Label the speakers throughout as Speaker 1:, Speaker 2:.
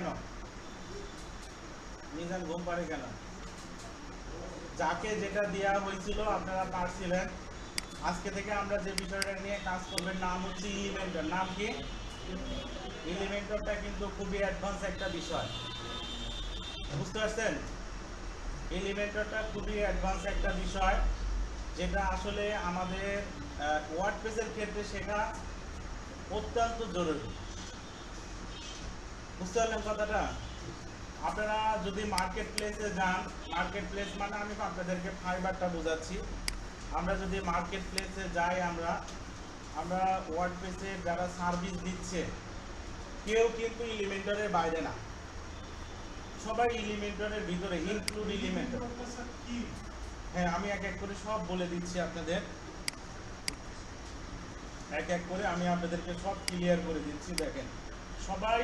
Speaker 1: কেন? মিজান ঘুম পারে কেন? যাকে যেটা দেওয়া হয়েছিল আপনারা পারছিলেন। আজকে থেকে আমরা যে বিষয়টা নিয়ে কাজ করবেন নাম হচ্ছে এলিমেন্টর। নাম কি? এলিমেন্টরটা কিন্তু খুবই অ্যাডভান্স একটা বিষয়, বুঝতে পারছেন? এলিমেন্টরটা খুবই অ্যাডভান্স একটা বিষয়, যেটা আসলে আমাদের ওয়ার্ডপ্রেসের ক্ষেত্রে শেখা অত্যন্ত জরুরি। বুঝতে পারলেন কথাটা? আপনারা যদি মার্কেট প্লেসে যান, মার্কেট প্লেস মানে আমি আপনাদেরকে ফাইবারটা বোঝাচ্ছি। আমরা যদি মার্কেট প্লেসে যাই, আমরা ওয়ার্ডপ্রেসে যারা সার্ভিস দিচ্ছে কেউ কিন্তু এলিমেন্টরের বাইরে না, সবাই এলিমেন্টরের ভিতরে, ইনক্লুড এলিমেন্টর। হ্যাঁ, আমি এক এক করে সব বলে দিচ্ছি আপনাদের, এক এক করে আমি আপনাদেরকে সব ক্লিয়ার করে দিচ্ছি। দেখেন, সবাই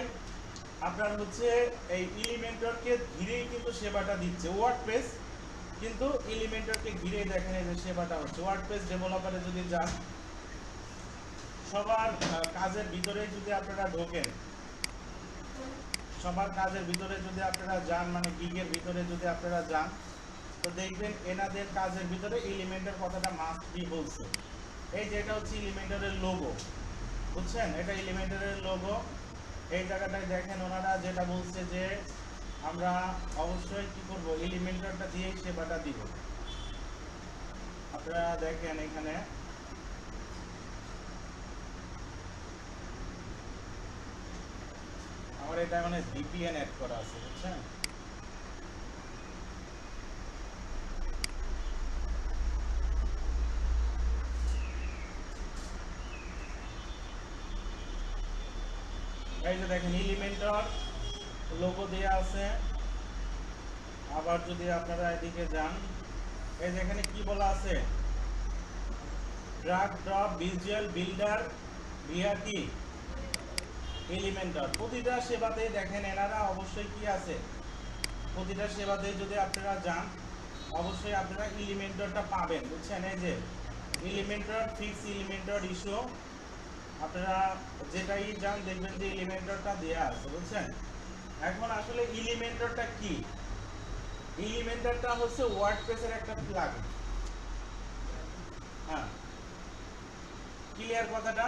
Speaker 1: আপনার হচ্ছে এই এলিমেন্টরকে ঘিরেই কিন্তু সেবাটা দিচ্ছে ওয়ার্ডপ্রেস, কিন্তু এলিমেন্টরকে ঘিরেই দেখেন এই যে সেবাটা হচ্ছে। ওয়ার্ডপ্রেস ডেভেলপারে যদি যান, সবার কাজের ভিতরে যদি আপনারা ঢোকেন, সবার কাজের ভিতরে যদি আপনারা যান, মানে গিগের ভিতরে যদি আপনারা যান, তো দেখবেন এনাদের কাজের ভিতরে এলিমেন্টর কথাটা মাস্ট বি বলছে। এই যে এটা হচ্ছে এলিমেন্টরের লোগো, বুঝছেন? এটা এলিমেন্টরের লোগো। এই জায়গাটায় দেখেন ওনারা যেটা বলছে যে আমরা অবশ্যই কি করব, এলিমেন্টরটা দিয়েই সেবাটা দিব। আপনারা দেখেন এখানে আমার এটা মানে ভিপিএন অ্যাড করা আছে, বুঝছেন? এই যে দেখেন এলিমেন্টর লোগো দেয়া আছে। আবার যদি আপনারা এদিকে যান, এই যে এখানে কি বলা আছে, drag drop visual builder via কি এলিমেন্টর। প্রতিটা সেবাতেই দেখেন এনারা অবশ্যই কি আছে, প্রতিটা সেবাতেই যদি আপনারা যান অবশ্যই আপনারা এলিমেন্টরটা পাবেন, বুঝছেন? এই যে এলিমেন্টর ফিক্স, এলিমেন্টর ইস্যু, আপনারা যেটাই যান দেখবেন যে এলিমেন্টরটা দেয়া আছে, বুঝছেন? এখন আসলে এলিমেন্টরটা কি? এলিমেন্টরটা হচ্ছে ওয়ার্ডপ্রেসের একটা প্লাগইন। হ্যাঁ, ক্লিয়ার কথাটা?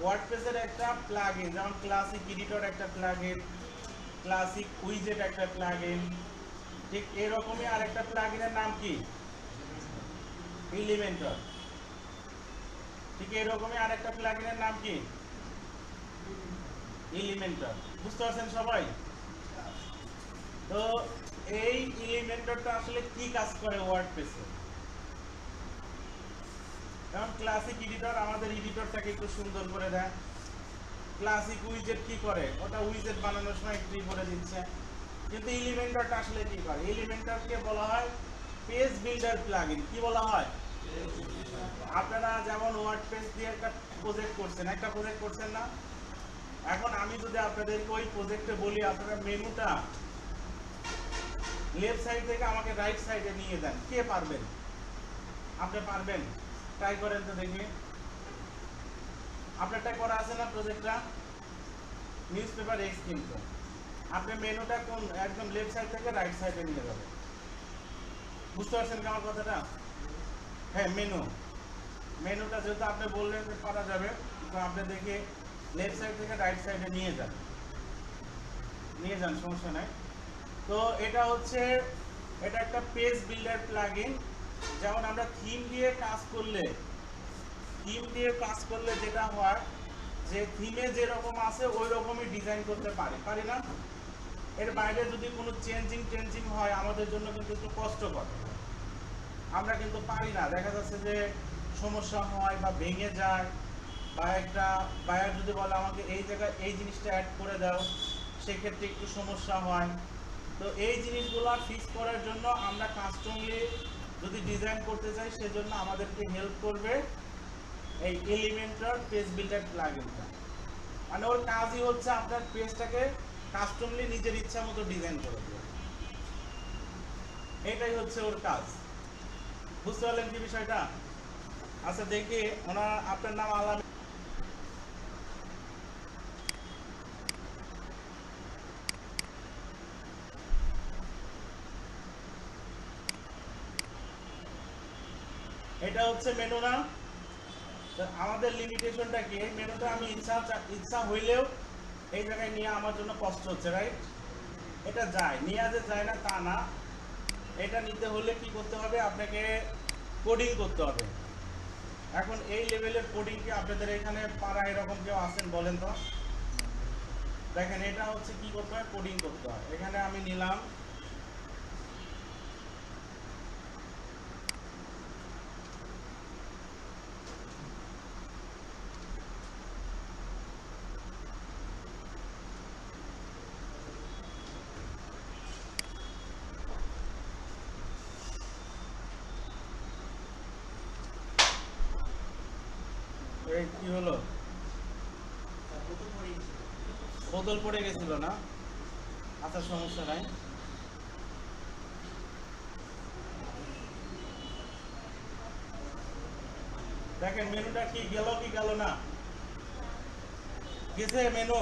Speaker 1: ওয়ার্ডপ্রেসের একটা প্লাগইন, যেমন ক্লাসিক এডিটর একটা প্লাগইন, ক্লাসিক উইজেট একটা প্লাগইন, ঠিক এরকমই আরেকটা প্লাগইনের নাম কি? এলিমেন্টর। ঠিক এরকমই আরেকটা প্লাগইনের নাম কি? এলিমেন্টর। বুঝতে পারছেন সবাই? তো এই এলিমেন্টরটা আসলে কি কাজ করে ওয়ার্ডপ্রেসে? যেমন ক্লাসিক এডিটর আমাদের এডিটরটাকে একটু সুন্দর করে দেয়। ক্লাসিক উইজেট কি করে? ওটা উইজেট বানানোর সময় একটু করে দিচ্ছে। কিন্তু এলিমেন্টরটা আসলে কি করে? এলিমেন্টরকে বলা হয় পেজ বিল্ডার প্লাগইন। কি বলা হয়? আপনারা যেমন ওয়ার্ডপ্রেস দিয়ে একটা প্রজেক্ট করছেন না? এখন আমি যদি আপনাদেরকে ওই প্রজেক্টে বলি আপনারা মেনুটা লেফট সাইড থেকে আমাকে রাইট সাইডে নিয়ে দেন, কে পারবেন? আপনি পারবেন? ট্রাই করেন তো দেখি। আপনারটা করা আছে না প্রজেক্টটা? নিউজপেপার এক্স, কিন্তু আপনি মেনুটা কোন একদম লেফট সাইড থেকে রাইট সাইডে নিয়ে যাবেন। বুঝতে পারছেন কি আমার কথাটা? হ্যাঁ, মেনুটা যেহেতু আপনি বললেন যে পারা যাবে, তো আপনি দেখে লেফট সাইড থেকে রাইট সাইডে নিয়ে যান, সমস্যা নাই। তো এটা হচ্ছে, এটা একটা পেজ বিল্ডার প্লাগইন। যেমন আমরা থিম দিয়ে কাজ করলে যেটা হয় যে থিমে যেরকম আছে ওই রকমই ডিজাইন করতে পারি না? এর বাইরে যদি কোনো চেঞ্জিং হয় আমাদের জন্য কিন্তু একটু কষ্টকর, আমরা কিন্তু পারি না। দেখা যাচ্ছে যে সমস্যা হয় বা ভেঙে যায়, বা একটা বায়ার যদি বলে আমাকে এই জায়গায় এই জিনিসটা অ্যাড করে দাও, সেক্ষেত্রে একটু সমস্যা হয়। তো এই জিনিসগুলো ফিক্স করার জন্য আমরা কাস্টমলি যদি ডিজাইন করতে চাই, সেজন্য আমাদেরকে হেল্প করবে এই এলিমেন্টর পেজ বিল্ডার প্লাগইনটা। মানে ওর কাজই হচ্ছে আপনার পেজটাকে কাস্টমলি নিজের ইচ্ছা মতো ডিজাইন করে দেবে, এটাই হচ্ছে ওর কাজ। বুঝতে পারলেন কি বিষয়টা? আচ্ছা দেখি আপনার নাম আলামিন। হচ্ছে মেনু না, আমাদের লিমিটেশনটা কি? এই মেনুটা আমি ইচ্ছা হইলেও এই জায়গায় নিয়ে আমার জন্য কষ্ট হচ্ছে, রাইট? এটা যায়, নিয়ে যে যায় না তা না, এটা নিতে হলে কি করতে হবে? আপনাকে কোডিং করতে হবে। এখন এই লেভেলের কোডিং কি আপনাদের এখানে পাড়া এরকম কেউ আছেন বলেন তো? দেখেন এটা হচ্ছে কি করতে হয়, কোডিং করতে হয়। এখানে আমি নিলাম এই কি হলো, বোতল পড়ে গেছিল না? আচ্ছা সমস্যা নাই। দেখেন মেনুটা কি গেল কি গেল না? গেছে মেনু,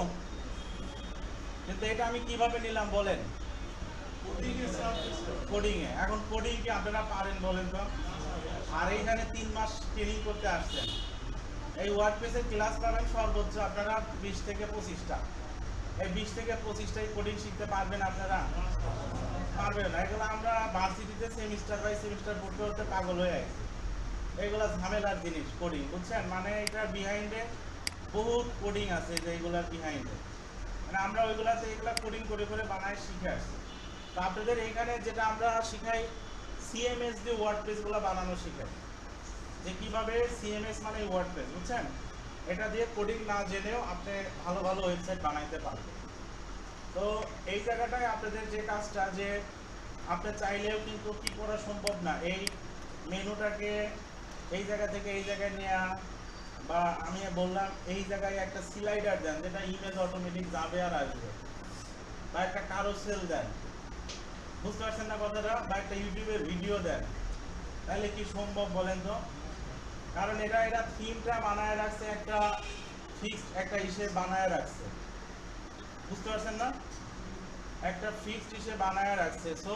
Speaker 1: কিন্তু এটা আমি কিভাবে নিলাম বলেন? কোডিং এ। এখন কোডিং কি আপনারা পারেন বলেন তো? আর এইখানে 3 মাস ট্রেনিং করতে আসছেন। এই ওয়ার্ডপ্রেসের ক্লাস পাবেন সর্বোচ্চ আপনারা 20 থেকে 25টা। এই 20 থেকে 25টাই কোডিং শিখতে পারবেন আপনারা? পারবেন না। এগুলো আমরা ভার্সিটিতে সেমিস্টার বাই সেমিস্টার পড়তে পড়তে পাগল হয়ে গেছি। এগুলো ঝামেলার জিনিস কোডিং, বুঝছেন? মানে এটা বিহাইন্ডে বহুত কোডিং আছে, যে এগুলার বিহাইন্ডে মানে আমরা ওইগুলাতে এগুলা কোডিং করে করে বানায় শিখে আসছি। তো আপনাদের এখানে যেটা আমরা শিখাই, সিএমএস দিয়ে ওয়ার্ডপ্রেসগুলো বানানো শিখাই, যে কিভাবে সিএমএস মানে ওয়ার্ডপ্রেস, বুঝছেন? এটা দিয়ে কোডিং না জেনেও আপনি ভালো ভালো ওয়েবসাইট বানাইতে পারবেন। তো এই জায়গাটায় আপনাদের যে কাজটা, যে আপনি চাইলেও কিন্তু কি করা সম্ভব না, এই মেনুটাকে এই জায়গা থেকে এই জায়গায় নেওয়া, বা আমি বললাম এই জায়গায় একটা স্লাইডার দেন যেটা ইমেজ অটোমেটিক যাবে আর আসবে, বা একটা কারোসেল দেন, বুঝতে পারছেন না কথাটা? বা একটা ইউটিউবের ভিডিও দেন, তাহলে কি সম্ভব বলেন তো? কারণ এটা থিমটা বানায় রাখছে, একটা ফিক্সড একটা হিসেবে বানায় রাখছে, বুঝতে পারছেন না? একটা ফিক্সড হিসেবে বানায় রাখছে। সো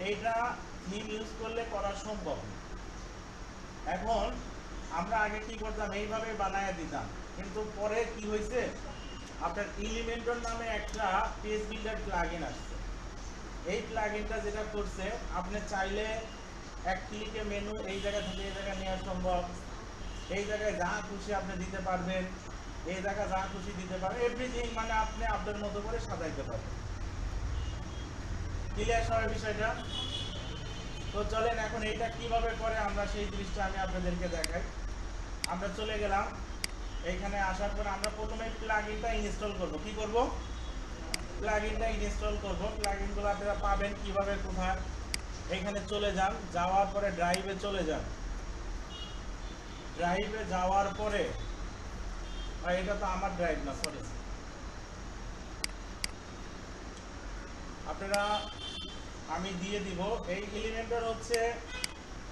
Speaker 1: এইটা থিম ইউজ করলে করা সম্ভব। এখন আমরা আগে কি করতাম, এইভাবে বানায় দিতাম, কিন্তু পরে কি হয়েছে, আপনার এলিমেন্টর নামে একটা পেজ বিল্ডার প্লাগইন আসছে। এই প্লাগইনটা যেটা করছে, আপনি চাইলে এক ক্লিকে মেনু এই জায়গা থেকে এই জায়গায় নেওয়া সম্ভব, এই জায়গায় যা খুশি আপনি দিতে পারবেন, এই জায়গায় যা খুশি দিতে পারবেন, এভরিথিং মানে আপনি আপনার মতো করে সাজাইতে পারবেন। ক্লিয়ার সবাই বিষয়টা? তো চলেন এখন এইটা কিভাবে করে আমরা সেই জিনিসটা আমি আপনাদেরকে দেখাই। আমরা চলে গেলাম, এইখানে আসার পর আমরা প্রথমে প্লাগইনটা ইনস্টল করব। কি করব? প্লাগইনটা ইনস্টল করব। প্লাগইনগুলো আপনারা পাবেন কিভাবে, কোথায়? এখানে চলে যান, যাওয়ার পরে ড্রাইভে চলে যান। ড্রাইভে যাওয়ার পরে, এটা তো আমার ড্রাইভ না, সরি, আপনারা আমি দিয়ে দিব। এই এলিমেন্টর হচ্ছে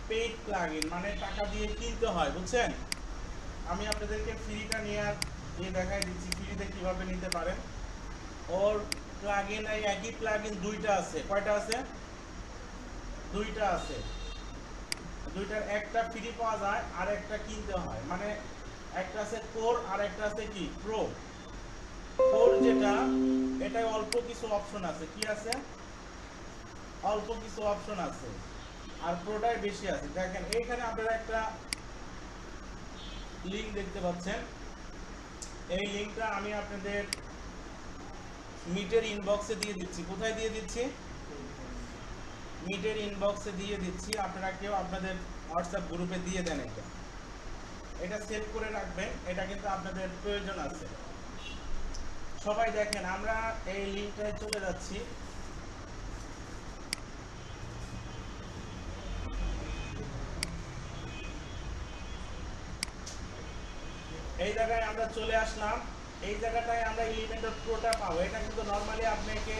Speaker 1: পেইড প্লাগইন, মানে টাকা দিয়ে কিনতে হয়, বুঝছেন? আমি আপনাদেরকে ফ্রিটা নিয়ে দেখাই দিচ্ছি, ফ্রিতে কিভাবে নিতে পারেন। ওর প্লাগইন এই একই প্লাগইন দুইটা আছে। কয়টা আছে? দুইটা আছে। দুইটার একটা ফ্রি পাওয়া যায় আর একটা কিনতে হয়। মানে একটা আছে কোর আর একটা আছে কি প্রো। কোর যেটা, এটাই অল্প কিছু অপশন আছে। কি আছে? অল্প কিছু অপশন আছে। আর প্রোটাই বেশি আছে। দেখেন এইখানে আপনারা একটা লিংক দেখতে পাচ্ছেন। এই লিংকটা আমি আপনাদের মিটের ইনবক্সে দিয়ে দিচ্ছি। কোথায় দিয়ে দিচ্ছি? মিটের ইনবক্সে দিয়ে দিচ্ছি। আপনারা কেউ আপনাদের হোয়াটসঅ্যাপ গ্রুপে দিয়ে দেন। এটা সেভ করে রাখবেন, এটা কিন্তু আপনাদের প্রয়োজন আছে। সবাই দেখেন, আমরা এই লিংকটায় চলে যাচ্ছি। এই জায়গায় আমরা চলে আসলাম। এই জায়গাটায় আমরা এলিমেন্টর প্রোটা পাবো। এটা কিন্তু নর্মালি আপনাকে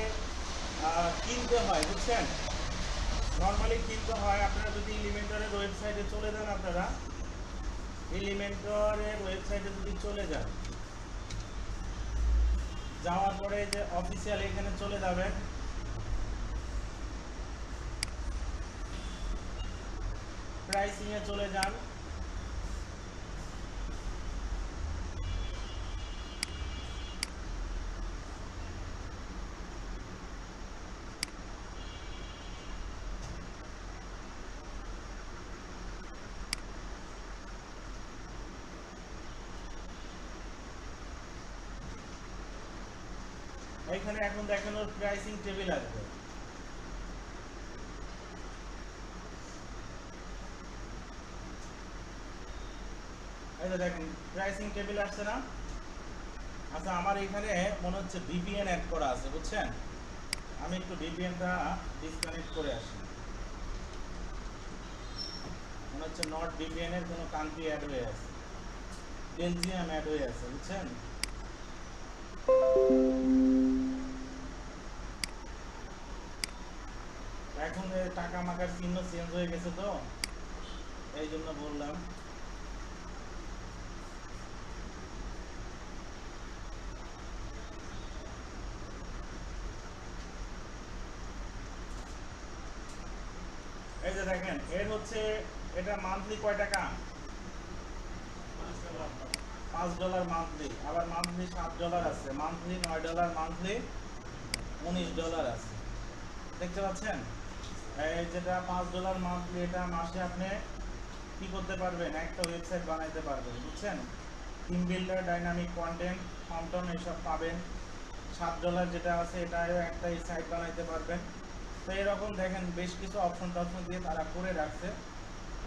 Speaker 1: কিনতে হয়, বুঝছেন? নর্মালি কিনতে হয়। আপনারা যদি এলিমেন্টরের ওয়েবসাইটে চলে যান, আপনারা এলিমেন্টরের ওয়েবসাইটে যদি চলে যান, যাওয়ার পরে যে অফিসিয়াল এখানে চলে যাবেন। প্রাইসিং এ চলে যান। এখানে এখন দেখেন ওর প্রাইসিং টেবিল আসবে। এই যে দেখেন প্রাইসিং টেবিল আসছে না? আচ্ছা আমার এখানে মনে হচ্ছে ভিপিএন অ্যাড করা আছে, বুঝছেন? আমি একটু ভিপিএনটা ডিসকানেক্ট করে আসি। মনে হচ্ছে নট ভিপিএন এর কোনো কান্ট্রি অ্যাড হয়ে আছে, বেলজিয়াম অ্যাড হয়ে আছে, বুঝছেন? এখন টাকা মাকার চিহ্ন চেঞ্জ হয়ে গেছে, তো এই জন্য বললাম। এই যে দেখেন এর হচ্ছে এটা মান্থলি কয় টাকা? $5 মান্থলি, আবার মান্থলি $7 আছে, মান্থলি $9, মান্থলি $19 আছে। দেখতে পাচ্ছেন? এই যেটা $5 মান্থলি, এটা মাসে আপনি কি করতে পারবেন? একটা ওয়েবসাইট বানাইতে পারবেন, বুঝছেন? থিম বিল্ডার, ডাইনামিক কন্টেন্ট, ফন্টন এসব পাবেন। $7 যেটা আছে এটাও একটা সাইট বানাইতে পারবেন। তো এরকম দেখেন বেশ কিছু অপশন টপশন দিয়ে তারা করে রাখছে।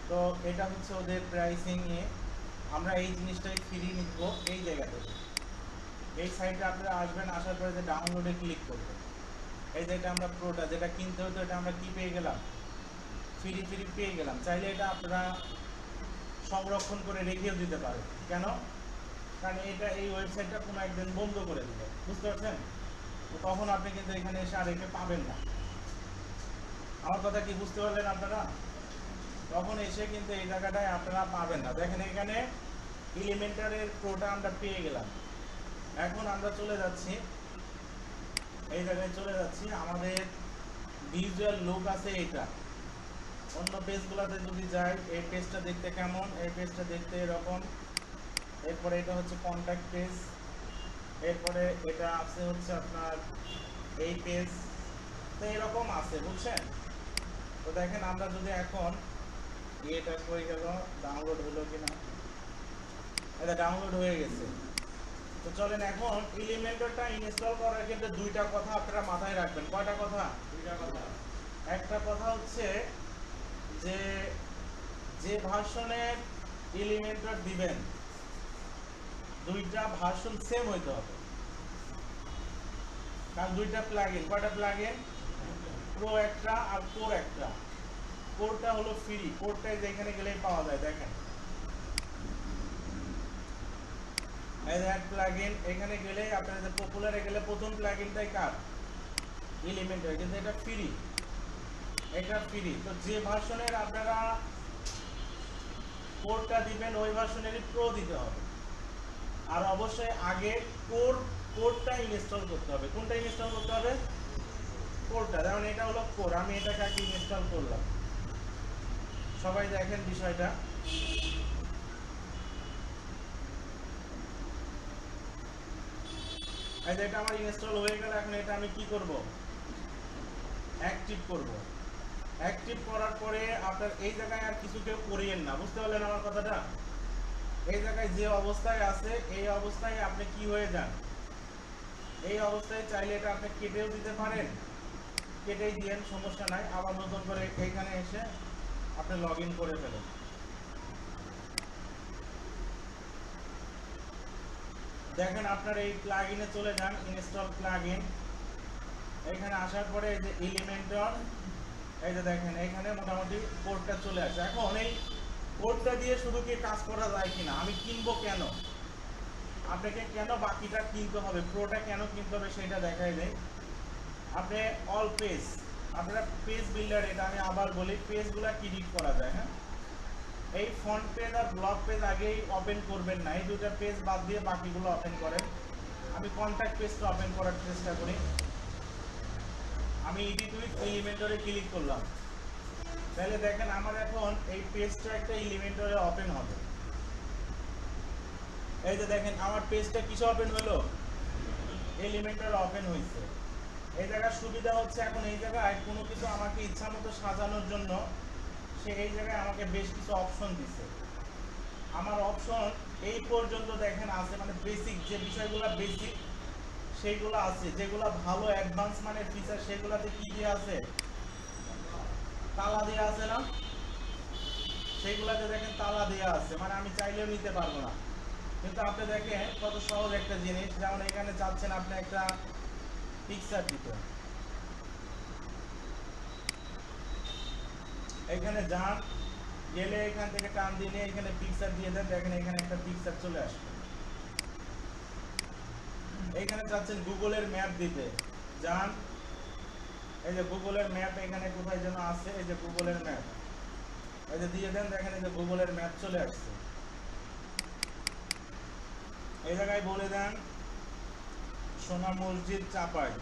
Speaker 1: তো এটা হচ্ছে ওদের প্রাইসিংয়ে। আমরা এই জিনিসটাই ফ্রি নিব এই জায়গা থেকে। এই সাইটে আপনারা আসবেন, আসার পরে যে ডাউনলোডে ক্লিক করবেন, এই যে এটা আমরা প্রোটা যেটা কিনতে হতো এটা আমরা কি পেয়ে গেলাম? ফ্রি পেয়ে গেলাম। চাইলে এটা আপনারা সংরক্ষণ করে রেখেও দিতে পারেন। কেন? কারণ এটা এই ওয়েবসাইটটা কোনো একদিন বন্ধ করে দিবে, বুঝতে পারছেন? তো তখন আপনি কিন্তু এখানে এসে আর একে পাবেন না। আমার কথা কি বুঝতে পারলেন আপনারা? তখন এসে কিন্তু এই জায়গাটায় আপনারা পাবেন না। দেখেন এখানে এলিমেন্টারের প্রোটা আমরা পেয়ে গেলাম। এখন আমরা চলে যাচ্ছি এই জায়গায়, চলে যাচ্ছি আমাদের ভিজুয়াল লুক আছে এটা। অন্য পেজগুলোতে যদি যাই, এই পেজটা দেখতে কেমন? এই পেজটা দেখতে এরকম। এরপরে এটা হচ্ছে কন্ট্যাক্ট পেজ, এরপরে এটা আছে হচ্ছে আপনার এই পেজ। তো এরকম আছে, বুঝছেন? তো দেখেন আমরা যদি এখন এটা করে গেল, ডাউনলোড হলো কিনা, এটা ডাউনলোড হয়ে গেছে। তো চলেন এখন এলিমেন্টরটা ইনস্টল করার ক্ষেত্রে দুইটা কথা আপনারা মাথায় রাখবেন। কয়টা কথা? দুইটা কথা। একটা কথা হচ্ছে যে যে ভার্সনের এলিমেন্টর দিবেন দুইটা ভার্সন সেম হইতে হবে। কারণ দুইটা প্লাগইন, কয়টা প্লাগইন? প্রো একটা আর কোর একটা। কোরটা হলো ফ্রি, কোরটাই যেখানে গেলেই পাওয়া যায়। দেখেন এই যে প্লাগইন, এখানে গেলে আপনারা যে পপুলারে গেলে প্রথম প্লাগইনটাই কার? এলিমেন্টর, কিন্তু এটা ফ্রি, এটা ফ্রি। তো যে ভার্সনের আপনারা কোরটা দিবেন ওই ভার্সনেরই প্রো দিতে হবে। আর অবশ্যই আগে কোরটা ইনস্টল করতে হবে। কোনটা ইনস্টল করতে হবে? কোরটা। যেমন এটা হলো কোর, আমি এটাকে আগে ইনস্টল করলাম। সবাই দেখেন বিষয়টা। এই যে এটা আমার ইনস্টল হয়ে গেল। এখন এটা আমি কি করব? অ্যাক্টিভ করব। অ্যাক্টিভ করার পরে আপনার এই জায়গায় আর কিছু কেউ করিয়েন না, বুঝতে পারলেন আমার কথাটা? এই জায়গায় যে অবস্থায় আছে এই অবস্থায় আপনি কি হয়ে যান, এই অবস্থায় চাইলে এটা আপনি কেটেও দিতে পারেন, কেটেই দিয়েন, সমস্যা নাই। আবার নতুন করে এইখানে এসে আপনি লগ ইন করে ফেলেন। দেখেন আপনার এই প্লাগইনে চলে যান, ইনস্টল প্লাগইন। এখানে আসার পরে এই যে এলিমেন্টর, এই যে দেখেন এখানে মোটামুটি কোডটা চলে আসে। এখন এই কোডটা দিয়ে শুধু কি কাজ করা যায় কিনা, আমি কিনবো কেন, আপনাকে কেন বাকিটা কিনতে হবে, প্রোটা কেন কিনতে হবে সেটা দেখাই দেয়। আপনি অল পেজ, আপনারা পেজ বিল্ডার, এটা আমি আবার বলি, পেজগুলো ক্রিয়েট করা যায়। হ্যাঁ, এই ফ্রন্ট পেজ আর ব্লক পেজ আগেই ওপেন করবেন না, এই দুটো পেজ বাদ দিয়ে বাকিগুলো ওপেন করেন। আমি কন্ট্যাক্ট পেজটা ওপেন করার চেষ্টা করি। আমি এডিট উইথ এলিমেন্টরে ক্লিক করলাম। তাহলে দেখেন আমার এখন এই পেজটা একটা এলিমেন্টরে ওপেন হবে। এই যে দেখেন আমার পেজটা কিসে ওপেন হলো, এলিমেন্টরে ওপেন হয়েছে। এই জায়গার সুবিধা হচ্ছে এখন এই জায়গায় কোনো কিছু আমাকে ইচ্ছা মতো সাজানোর জন্য সে এই জায়গায় আমাকে বেশ কিছু অপশন দিছে। আমার অপশন এই পর্যন্ত দেখেন আছে, মানে বেসিক যে বিষয়গুলো বেসিক সেইগুলো আছে, যেগুলো ভালো অ্যাডভান্স মানে ফিচার সেগুলোতে কি দিয়ে আছে, তালা দেওয়া আছে না, সেইগুলোতে দেখেন তালা দেওয়া আছে, মানে আমি চাইলেও নিতে পারবো না। কিন্তু আপনি দেখেন কত সহজ একটা জিনিস, যেমন এখানে চাচ্ছেন আপনি একটা পিকচার দিতে, এখানে যান, গেলে এখান থেকে টান দিলে এখানে পিকচার দিয়ে দেন, দেখেন এখানে একটা পিকচার চলে আসবে। এইখানে চাচ্ছেন গুগলের ম্যাপ দিতে, যান, এই যে গুগলের ম্যাপ এখানে কোথায় যেন আছে, এই যে গুগলের ম্যাপ, এই যে দিয়ে দেন, দেখেন এই যে গুগলের ম্যাপ চলে আসছে। এই জায়গায় বলে দেন সোনা মসজিদ চাপাই,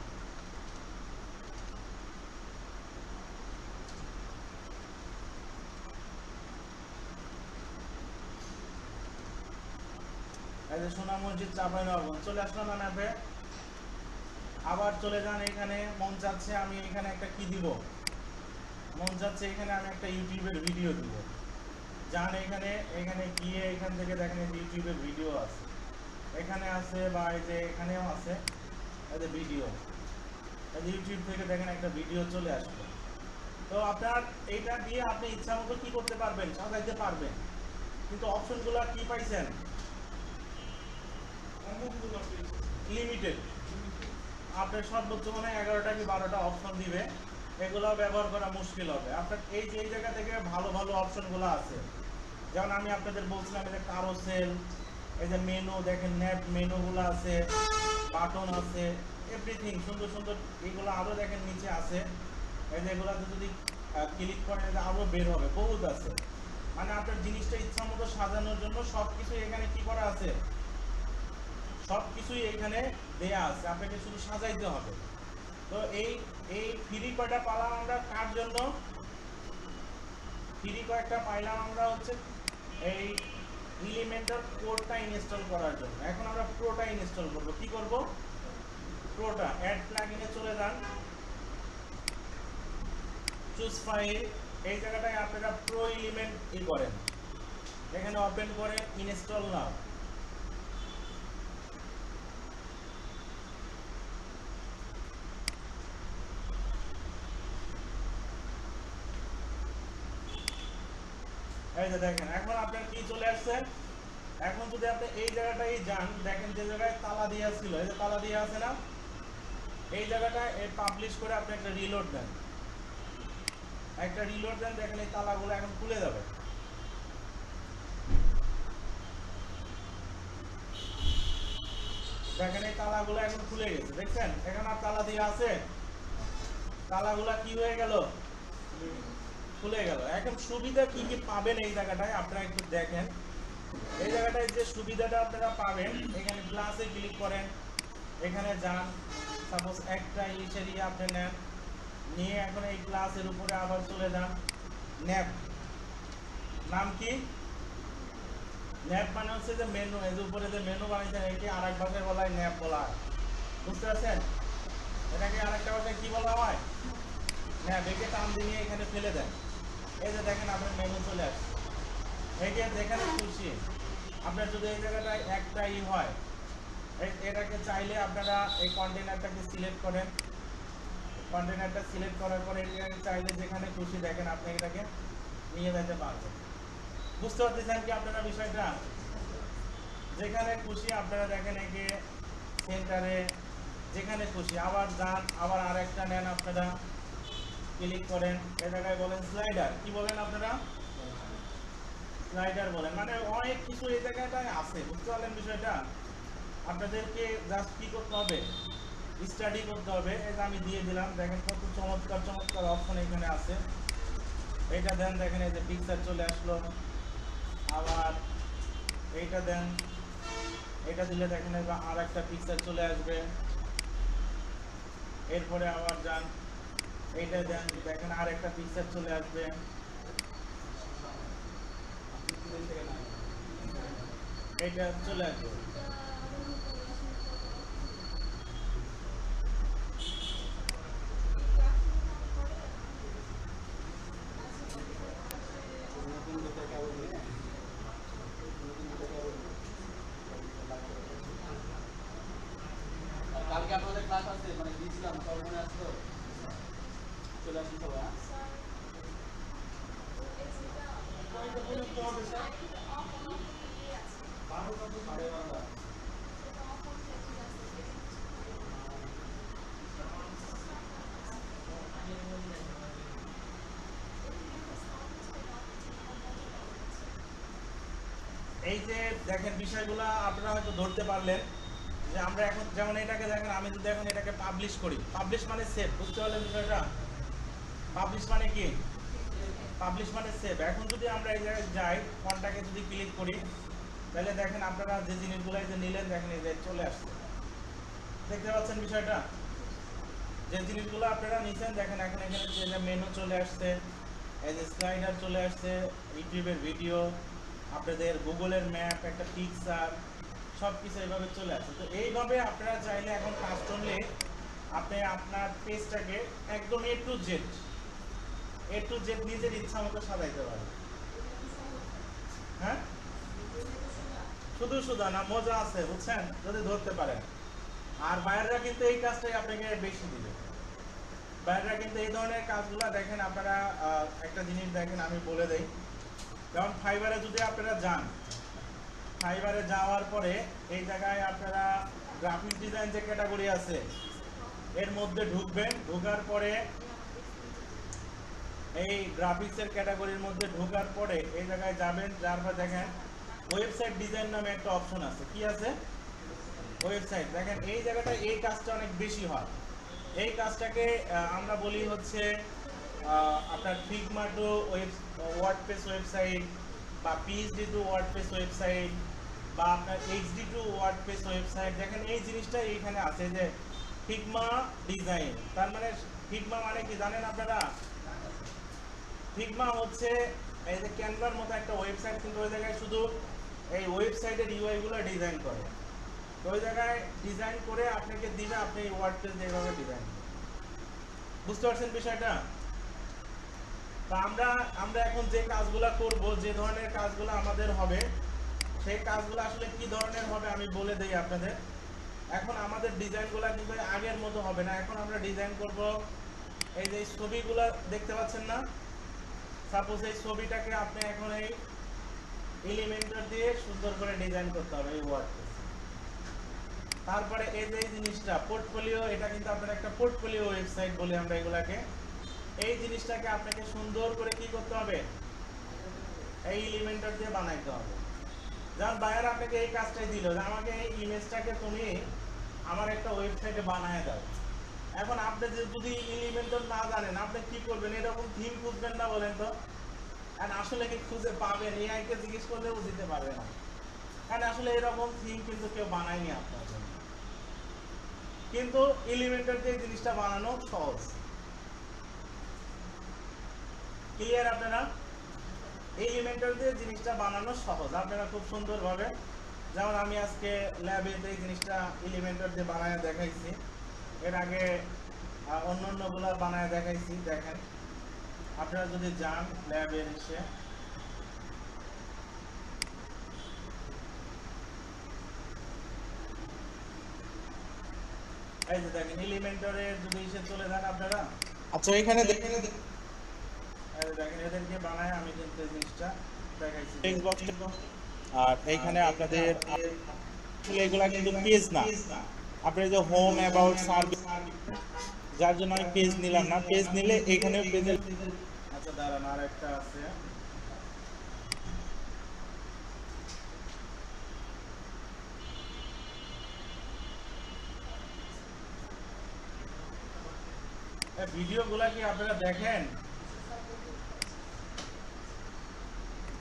Speaker 1: এই যে সোনা মসজিদ চাপাই নবাবগঞ্জ চলে আসলো না ম্যাপে। আবার চলে যান, এখানে মন চাচ্ছে আমি এখানে একটা কি দিব, মন চাচ্ছে এখানে আমি একটা ইউটিউবের ভিডিও দিব, যান এখানে, এখানে গিয়ে এখান থেকে দেখেন ইউটিউবের ভিডিও আছে, এখানে আছে বা এই যে এখানেও আছে, এই যে ভিডিও, এই যে ইউটিউব থেকে দেখেন একটা ভিডিও চলে আসলো। তো আপনার এইটা দিয়ে আপনি ইচ্ছা মতো কি করতে পারবেন, সাজাইতে পারবেন। কিন্তু অপশনগুলো কি পাইছেন, লিমিটেড। আপনার সর্বোচ্চ মানে 11টা কি 12টা অপশন দিবে, এগুলো ব্যবহার করা মুশকিল হবে আপনার। এই যে এই জায়গা থেকে ভালো ভালো অপশনগুলো আছে, যেমন আমি আপনাদের বলছিলাম এই যে কারোসেল, এই যে মেনু দেখেন, নেট মেনুগুলো আছে, বাটন আছে, এভরিথিং সুন্দর সুন্দর, এগুলো আরও দেখেন নিচে আছে, এই যে এগুলোতে যদি ক্লিক করেন আরও বের হবে, বহুত আছে। মানে আপনার জিনিসটা ইচ্ছা মতো সাজানোর জন্য সব কিছু এখানে কি করা আছে, সব কিছুই এখানে দেয়া আছে, আপনাকে শুধু সাজাইতে হবে। তো এই এই ফ্রি কয়টা পালাম আমরা কার জন্য, ফ্রি কয়েকটা পাইলাম আমরা হচ্ছে এই এলিমেন্টর কোডটা ইনস্টল করার জন্য। এখন আমরা প্রোটা ইনস্টল করব, কি করব, প্রোটা অ্যাড প্লাগইনে চলে যান, চুজ ফাইল, এই জায়গাটায় আপনারা প্রো এলিমেন্ট ই করেন, এখানে ওপেন করে ইনস্টল নাও। এই যে দেখেন এখন আপনার কি চলে আসছে। এখন যদি আপনি এই জায়গাটায় যান, দেখেন যে জায়গায় তালা দেওয়া ছিল, এই যে তালা দেওয়া আছে না, এই জায়গাটায় পাবলিশ করে আপনি একটা রিলোড দেন, একটা রিলোড দেন, দেখেন এই তালাগুলো এখন খুলে যাবে। দেখেন এই তালাগুলো এখন খুলে গেছে, দেখছেন এখন আর তালা দেওয়া আছে, তালাগুলা কি হয়ে গেল, খুলে গেল। এখন সুবিধা কি কি পাবেন এই জায়গাটায় আপনারা একটু দেখেন। এই জায়গাটায় যে সুবিধাটা আপনারা পাবেন, এখানে প্লাসে ক্লিক করেন, এখানে যান, সাপোজ একটা ইনিশিয়ালি আপনি নেন, নিয়ে এখন এই ক্লাসের উপরে আবার চলে যান, ন্যাপ, নাম কি, ন্যাপ মানে হচ্ছে যে মেনু, এর উপরে যে মেনু বানাইছেন এটি আরেক ভাষায় বলা হয় ন্যাপ বলা হয়, বুঝতে পারছেন, এটাকে আরেকটা ভাষায় কি বলা হয়, ন্যাপ। একে টান দিয়ে এখানে ফেলে দেন, এই যে দেখেন আপনার মেনু চলে আসছে। এইটা যেখানে খুশি আপনার যদি এই জায়গাটায় একটা হয়, এটাকে চাইলে আপনারা এই কন্টেনারটাকে সিলেক্ট করেন, কন্টেনারটা সিলেক্ট করার পরে এটাকে চাইলে যেখানে খুশি দেখেন আপনি এটাকে নিয়ে যেতে পারবেন। বুঝতে পারতেছেন কি আপনারা বিষয়টা, যেখানে খুশি আপনারা দেখেন একে সেন্টারে, যেখানে খুশি আবার যান, আবার আরেকটা নেন, আপনারা ক্লিক করেন, এই জায়গায় বলেন স্লাইডার, কি বলেন আপনারা, স্লাইডার বলেন, মানে অনেক কিছু এই জায়গাটায় আছে, বুঝতে পারলেন বিষয়টা। আপনাদেরকে জাস্ট কি করতে হবে, স্টাডি করতে হবে। এই যে আমি দিয়ে দিলাম, দেখেন কত চমৎকার চমৎকার অপশন এখানে আছে, এইটা দেন, দেখেন এই যে পিকচার চলে আসলো, আবার এইটা দেন, এটা দিলে দেখেন আর একটা পিকচার চলে আসবে, এরপরে আবার যান, এইটা দেন, দেখেন আর একটা পিকচার চলে আসবে, এটা চলে আসবে।
Speaker 2: কালকে আপনাদের ক্লাস আছে মানে দিয়েছিলাম সব মনে আসতো চলে আসুন সবাই
Speaker 1: এই যে দেখেন বিষয়গুলো আপনারা হয়তো ধরতে পারলেন যে আমরা এখন যেমন এটাকে দেখেন, আমি যদি এখন এটাকে পাবলিশ করি, পাবলিশ মানে সেভ, বুঝতে পারলেন বিষয়টা? পাবলিশ মানে কি? পাবলিশ মানে সেভ। এখন যদি আমরা এই জায়গায় যাই, ফন্টটাকে যদি ক্লিক করি, তাহলে দেখেন আপনারা যে জিনিসগুলো যে নিলেন দেখেন এই যে চলে আসছে, দেখতে পাচ্ছেন বিষয়টা? যে জিনিসগুলো আপনারা নিছেন দেখেন এখন এখানে যে মেনু চলে আসছে, এই যে স্লাইডার চলে আসছে, ইউটিউবের ভিডিও, আপনাদের গুগলের ম্যাপ, একটা পিকচার, সব কিছু এইভাবে চলে আসছে। তো এইভাবে আপনারা চাইলে এখন কাস্টমলি আপনি আপনার পেজটাকে একদম এ টু জেড নিজের ইচ্ছা মতো সাজাইতে পারেন। হ্যাঁ, শুধু না, মজা আছে বুঝছেন, যদি ধরতে পারেন। আর বাইরেরা কিন্তু এই কাজটাই আপনাকে বেশি দিবে। বাইরেরা কিন্তু এই ধরনের কাজগুলো দেখেন আপনারা একটা জিনিস দেখেন আমি বলে দেই, যেমন ফাইবারে যদি আপনারা যান, ফাইবারে যাওয়ার পরে এই জায়গায় আপনারা গ্রাফিক ডিজাইন যে ক্যাটাগরি আছে এর মধ্যে ঢুকবেন, ঢোকার পরে এই গ্রাফিক্সের ক্যাটাগরির মধ্যে ঢোকার পরে এই জায়গায় যাবেন, যার পর দেখেন ওয়েবসাইট ডিজাইন নামে একটা অপশন আছে। কি আছে? ওয়েবসাইট। দেখেন এই জায়গাটা এই কাজটা অনেক বেশি হয়। এই কাজটাকে আমরা বলি হচ্ছে আপনার ফিগমা টু ওয়ার্ডপ্রেস ওয়েবসাইট, বা পিএইচডি টু ওয়ার্ডপ্রেস ওয়েবসাইট, বা আপনার এইচডি টু ওয়ার্ডপ্রেস ওয়েবসাইট। দেখেন এই জিনিসটা এইখানে আছে যে ফিগমা ডিজাইন। তার মানে ফিগমা মানে কি জানেন আপনারা? ফিগমা হচ্ছে এই যে ক্যানভার মতো একটা ওয়েবসাইট, কিন্তু ওই জায়গায় শুধু এই ওয়েবসাইটের ইউআই গুলো ডিজাইন করে। তো ওই জায়গায় ডিজাইন করে আপনাকে দিবে, আপনি ওয়ার্ডপ্রেস যেভাবে ডিজাইন, বুঝতে পারছেন বিষয়টা? তো আমরা এখন যে কাজগুলো করব, যে ধরনের কাজগুলো আমাদের হবে, সেই কাজগুলো আসলে কি ধরনের হবে আমি বলে দেই আপনাদের। এখন আমাদের ডিজাইনগুলো কিন্তু আগের মতো হবে না। এখন আমরা ডিজাইন করব এই যে ছবিগুলো দেখতে পাচ্ছেন না, সাপোজ এই ছবিটাকে আপনি এখন এই এলিমেন্টর দিয়ে সুন্দর করে ডিজাইন করতে হবে এই ওয়ার্ডপ্রেসে। তারপরে এই যে জিনিসটা পোর্টফোলিও, এটা কিন্তু আপনার একটা পোর্টফোলিও ওয়েবসাইট বলি আমরা এগুলাকে। এই জিনিসটাকে আপনাকে সুন্দর করে কি করতে হবে? এই এলিমেন্টর দিয়ে বানাইতে হবে। যেমন বায়ার আপনাকে এই কাজটাই দিল যে আমাকে এই ইমেজটাকে তুমি আমার একটা ওয়েবসাইটে বানায় দাও। এখন আপনি যদি এলিমেন্টর না জানেন আপনি কি করবেন? এরকম থিম খুঁজবেন না বলেন তো? আর আসলে কি খুঁজে পাবেন? এআইকে জিজ্ঞেস করলেও দিতে পারবে না, কারণ আসলে এরকম থিম কিন্তু কেউ বানায়নি আপনার জন্য। কিন্তু এলিমেন্টর দিয়ে জিনিসটা বানানো সহজ। ক্লিয়ার আপনারা? এলিমেন্টর দিয়ে জিনিসটা বানানো সহজ, আপনারা খুব সুন্দরভাবে, যেমন আমি আজকে ল্যাবে এই জিনিসটা এলিমেন্টর দিয়ে বানায় দেখাইছি, এর আগে অন্যান্যগুলো বানায় দেখাইছি। দেখেন আপনারা যদি যান ল্যাবে এসে, এই যে দেখেন এলিমেন্টরে যদি এসে চলে যান আপনারা,
Speaker 2: আচ্ছা এখানে দেখেন
Speaker 1: এদেরকে বানায় আমি কিন্তু এই জিনিসটা দেখাইছি টেক্সট বক্স। আর এইখানে আপনাদের এগুলা কিন্তু পেজ না, আপনার যে হোম অ্যাবাউট সার্ভিস, যার জন্য আমি পেজ নিলাম না। পেজ নিলে এখানে পেজে, আচ্ছা দাঁড়ান আর একটা আছে, ভিডিওগুলা কি আপনারা দেখেন?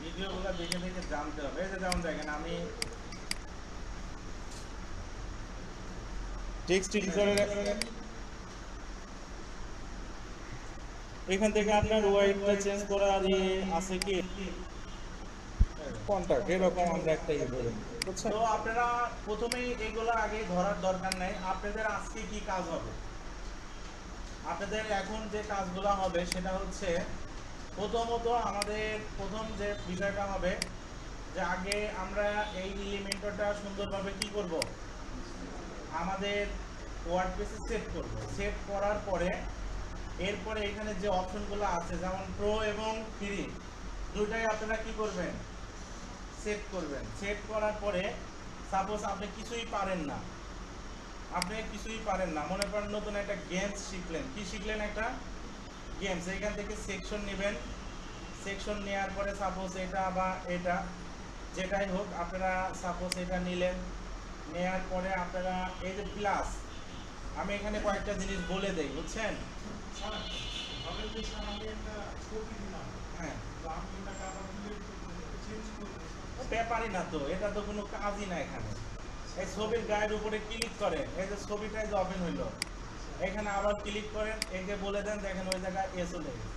Speaker 1: ভিডিওগুলো দেখে দেখে জানতে হবে। এই যে যেমন দেখেন আমি টেক্সট এডিটরের এখান থেকে আপনার ওয়াইডটা চেঞ্জ করার আছে কি?
Speaker 3: কন্টাক্ট এরকম আমরা একটা ইয়ে ধরে নিই, বুঝছেন?
Speaker 1: তো আপনারা প্রথমেই এগুলো আগে ধরার দরকার নেই। আপনাদের আজকে কি কাজ হবে, আপনাদের এখন যে কাজগুলো হবে সেটা হচ্ছে প্রথমত আমাদের প্রথম যে বিষয়টা হবে যে আগে আমরা এই এলিমেন্টটা সুন্দরভাবে কি করব, আমাদের ওয়ার্ডপ্রেসে সেট করব। সেট করার পরে এরপরে এখানে যে অপশনগুলো আছে যেমন প্রো এবং ফ্রি দুটাই আপনারা কি করবেন, সেট করবেন। সেট করার পরে সাপোজ আপনি কিছুই পারেন না, মনে করেন নতুন একটা গেমস শিখলেন, কি শিখলেন, একটা গেমস। এইখান থেকে সেকশন নেবেন, সেকশন নেওয়ার পরে সাপোজ এটা বা এটা যেটাই হোক আপনারা সাপোজ এটা নিলেন। নেওয়ার পরে আপনারা এই যে প্লাস, আমি এখানে কয়েকটা জিনিস বলে দেই, বুঝছেন? হ্যাঁ, ব্যাপারই না তো, এটা তো কোনো কাজই না। এখানে এই ছবির গায়ের উপরে ক্লিক করেন, এই যে ছবিটাই যে ওপেন হইলো, এখানে আবার ক্লিক করেন, একে বলে দেন, দেখেন ওই জায়গায় এ চলে গেছে।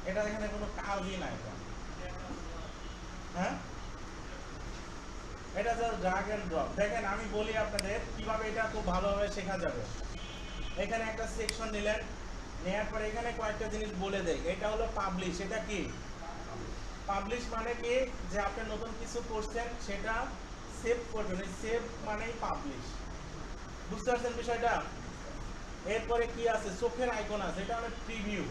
Speaker 1: এটা এখানে কোনো কাজই না এটা। হ্যাঁ, এটা জাস্ট ড্রাগ এন্ড ড্রপ। দেখেন আমি বলি আপনাদের কিভাবে এটা খুব ভালোভাবে শেখা যাবে। এখানে একটা সেকশন নিলেন, নেওয়ার পরে এখানে কয়েকটা জিনিস বলে দেয়। এটা হলো পাবলিশ। এটা কি পাবলিশ মানে কি, যে আপনি নতুন কিছু করছেন সেটা সেভ করবেন, সেভ মানেই পাবলিশ। বুঝতে পারছেন বিষয়টা? এরপরে কি আছে, চোখের আইকন আছে, এটা হলো প্রিভিউ।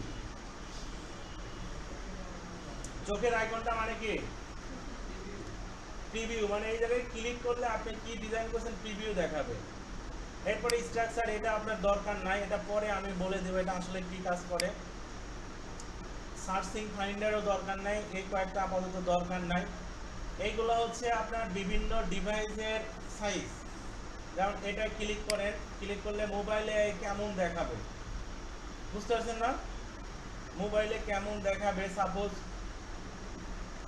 Speaker 1: চোখের আইকনটা মানে কি, প্রিভিউ মানে এই জায়গায় ক্লিক করলে আপনি কি ডিজাইন করছেন প্রিভিউ দেখাবে। এরপরে স্ট্রাকচার, এটা আপনার দরকার নাই, এটা পরে আমি বলে দেবো এটা আসলে কি কাজ করে। সার্চিং ফাইন্ডারও দরকার নাই, এই কয়েকটা আপাতত দরকার নাই। এইগুলো হচ্ছে আপনার বিভিন্ন ডিভাইসের সাইজ। যেমন এটা ক্লিক করেন, ক্লিক করলে মোবাইলে কেমন দেখাবে, বুঝতে পারছেন না? মোবাইলে কেমন দেখাবে, সাপোজ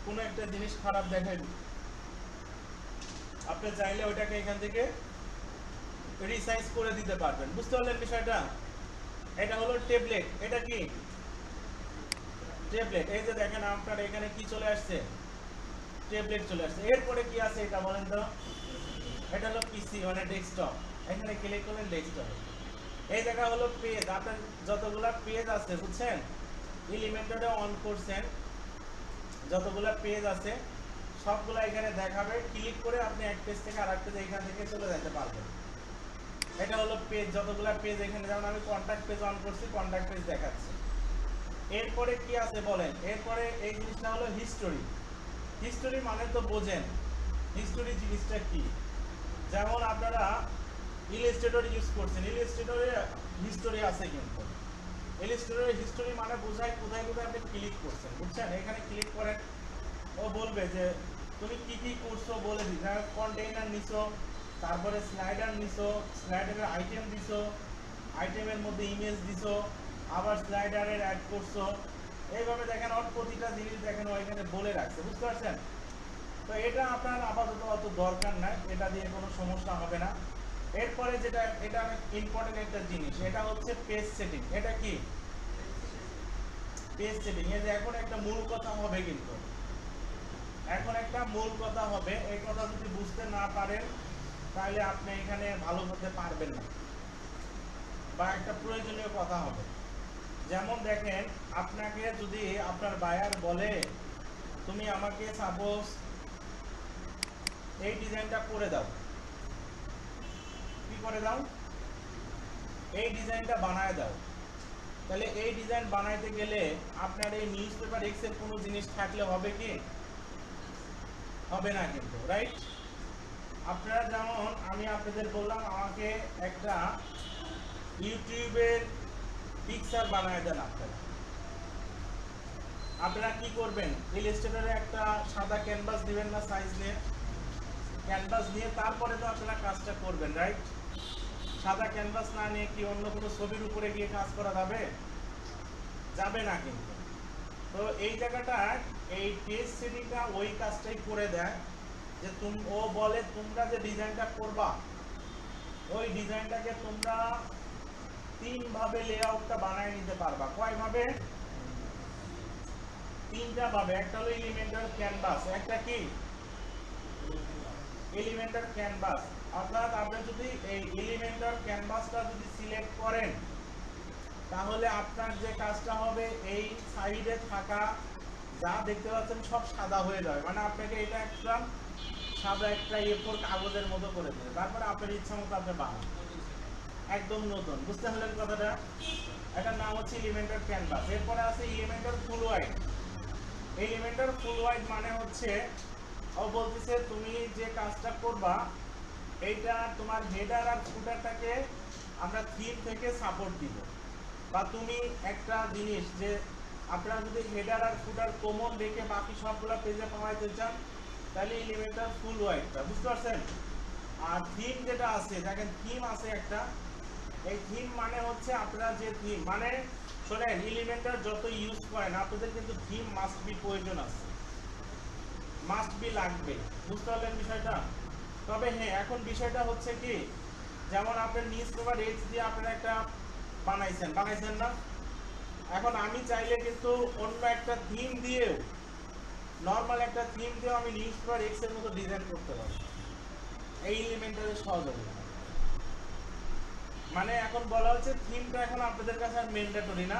Speaker 1: কোনো একটা জিনিস খারাপ দেখাবে, আপনি চাইলে ওইটাকে এখান থেকে রিসাইজ করে দিতে পারবেন। বুঝতে পারলেন বিষয়টা? এটা হলো ট্যাবলেট। এটা কি ট্যাবলেট? এই যে দেখেন আপনার এখানে কি চলে আসছে, ট্যাবলেট চলে আসছে। এরপরে কি আছে এটা বলেন তো? এটা হলো পিসি মানে ডেস্কটপ। এখানে ক্লিক করলেন ডেস্কটপ। এই জায়গা হলো পেজ, আপনার যতগুলা পেজ আছে, বুঝছেন? এলিমেন্টটা অন করছেন, যতগুলা পেজ আছে সবগুলা এখানে দেখাবে। ক্লিক করে আপনি এক পেজ থেকে আরেক পেজ এখান থেকে চলে যেতে পারবেন। এটা হলো পেজ, যতগুলা পেজ এখানে, যেমন আমি কন্টাক্ট পেজ অন করছি, কন্টাক্ট পেজ দেখাচ্ছে। এরপরে কি আছে বলেন? এরপরে এই জিনিসটা হলো হিস্টোরি। হিস্টোরি মানে তো বোঝেন, হিস্টোরি জিনিসটা কি। যেমন আপনারা ইলাস্ট্রেটর ইউজ করছেন, ইলাস্ট্রেটরে হিস্টোরি আছে, কিন্তু ইলাস্ট্রেটরের হিস্টোরি মানে বোঝায় কোথায় কোথায় আপনি ক্লিক করছেন, বুঝছেন? এখানে ক্লিক করেন, ও বলবে যে তুমি কি কি করছো বলে দিই। কন্টেইনার নিছো, তারপরে স্লাইডার নিছো, স্লাইডারের আইটেম দিছো, আইটেমের মধ্যে ইমেজ দিছো, আবার স্লাইডারের অ্যাড করছো। এইভাবে দেখেন ওর প্রতিটা জিনিস দেখেন ও এখানে বলে রাখছে, বুঝতে পারছেন? তো এটা আপনার আপাতত অত দরকার নাই, এটা দিয়ে কোনো সমস্যা হবে না। এরপরে যেটা, এটা ইম্পর্টেন্ট একটা জিনিস, এটা হচ্ছে পেজ সেটিং। এটা কি পেজ সেটিং? এই যে এখন একটা মূল কথা হবে, কিন্তু এখন একটা মূল কথা হবে। এই কথা যদি বুঝতে না পারেন তাহলে আপনি এখানে ভালো হতে পারবেন না, বা একটা প্রয়োজনীয় কথা হবে। যেমন দেখেন, আপনাকে যদি আপনার বায়ার বলে তুমি আমাকে সাপোজ এই ডিজাইনটা করে দাও, কি করে দাও, এই ডিজাইনটা বানায় দাও। তাহলে এই ডিজাইন বানাইতে গেলে আপনার এই নিউজ পেপার এক্সেল কোনো জিনিস থাকলে হবে কি? হবে না কিন্তু, রাইট? আপনারা যেমন আমি আপনাদের বললাম আমাকে একটা ইউটিউবের পিকচার বানায় দেন, আপনারা কি করবেন? ইলাস্ট্রেটরে একটা সাদা ক্যানভাস দিবেন না, সাইজ নিয়ে ক্যানভাস নিয়ে তারপরে তো আপনারা কাজটা করবেন, রাইট? সাদা ক্যানভাস না নিয়ে কি অন্য কোনো ছবির উপরে গিয়ে কাজ করা যাবে? যাবে না কিন্তু। তো এই জায়গাটা, এই পেজ সেটিংটা ওই কাজটাই করে দেয় যে ও বলে তোমরা যে ডিজাইনটা করবা ওই ডিজাইনটাকে তোমরা 3 ভাবে লেআউটটা বানায় নিতে পারবা। কয় ভাবে? তিনটা পাবে, একটা হলো এলিমেন্টাল ক্যানভাস, একটা কি এলিমেন্টাল ক্যানভাস। অর্থাৎ আপনি যদি এই এলিমেন্টাল ক্যানভাসটা যদি সিলেক্ট করেন তাহলে আপনার যে কাজটা হবে এই সাইডে থাকা যা দেখতে পাচ্ছেন সব সাদা হয়ে যাবে, মানে আপনাকে এটা একটা সাদা একটা A4 কাগজের মতো করে দেবে, তারপরে আপনার ইচ্ছা মতো আপনি বানান, একদম নতুন। বুঝতে পারলেন কথাটা? এটার নাম হচ্ছে এলিমেন্টাল ক্যানভাস। এরপরে আছে এলিমেন্টাল ফুল হোয়াইট। এলিমেন্টাল ফুল হোয়াইট মানে হচ্ছে ও বলতেছে তুমি যে কাজটা করবা এইটা তোমার হেডার আর ফুটারটাকে আমরা থিম থেকে সাপোর্ট দিব, বা তুমি একটা জিনিস যে আপনারা যদি হেডার আর ফুটার কমন রেখে বাকি সবগুলো পেজে পাওয়াইতে চান তাহলে এলিমেন্টাল ফুল হোয়াইটটা, বুঝতে পারছেন? আর থিম যেটা আছে, দেখেন থিম আছে একটা, এই থিম মানে হচ্ছে আপনারা যে থিম মানে শোনেন এলিমেন্টাল যত ইউজ করেন আপনাদের কিন্তু থিম মাস্ট বি প্রয়োজন আছে, মাস্ট বি লাগবে। বুঝতে পারলেন বিষয়টা? তবে হ্যাঁ, এখন বিষয়টা হচ্ছে কি, যেমন আপনার নিউজ পেপার এজ দিয়ে আপনারা একটা বানাইছেন না, এখন আমি চাইলে কিন্তু অন্য একটা থিম দিয়েও, নর্মাল একটা থিম দিয়েও আমি নিউজ পেপার এক্স এর মতো ডিজাইন করতে পারি এই এলিমেন্টারের সহযোগিতা। মানে এখন বলা হচ্ছে থিমটা এখন আপনাদের কাছে আর ম্যান্ডেটরি না,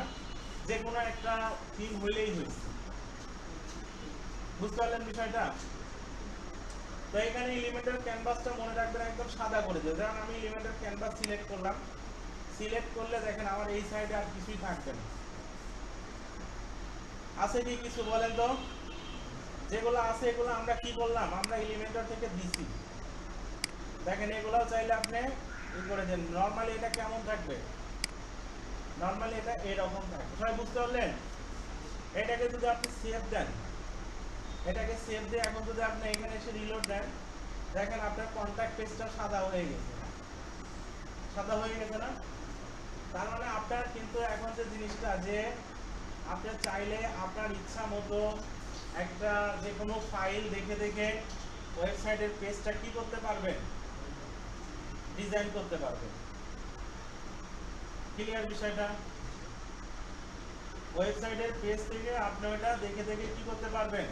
Speaker 1: যে কোনো একটা থিম হইলেই হয়েছে। বুঝতে পারলেন বিষয়টা? তো এখানে এলিমেন্টাল ক্যানভাসটা মনে রাখবেন একদম সাদা করে দেবে। যেমন আমি এলিমেন্টাল ক্যানভাস সিলেক্ট করলাম, সিলেক্ট করলে দেখেন আমার এই সাইডে আর কিছুই থাকবে না। আছে কি কিছু বলেন তো? যেগুলো আছে এগুলো আমরা কি করলাম, আমরা এলিমেন্টাল থেকে দিছি। দেখেন এগুলোও চাইলে আপনি ই করে দেন। নরমালি এটা কেমন থাকবে, নরমালি এটা এরকম থাকবে। সবাই বুঝতে পারলেন? এটাকে যদি আপনি সেভ দেন, এটাকে সেভ দিয়ে এখন যদি আপনি এখানে এসে রিলোড দেন, দেখেন আপনার কন্ট্যাক্ট পেজটা সাদা হয়ে গেছে, সাদা হয়ে গেছে না? তার মানে আপনার কিন্তু এখন যে জিনিসটা যে আপনি চাইলে আপনার ইচ্ছা মতো একটা যে কোনো ফাইল দেখে দেখে ওয়েবসাইটের পেজটা কি করতে পারবেন, ডিজাইন করতে পারবেন। ক্লিয়ার বিষয়টা? ওয়েবসাইটের পেজ থেকে আপনি ওটা দেখে দেখে কি করতে পারবেন,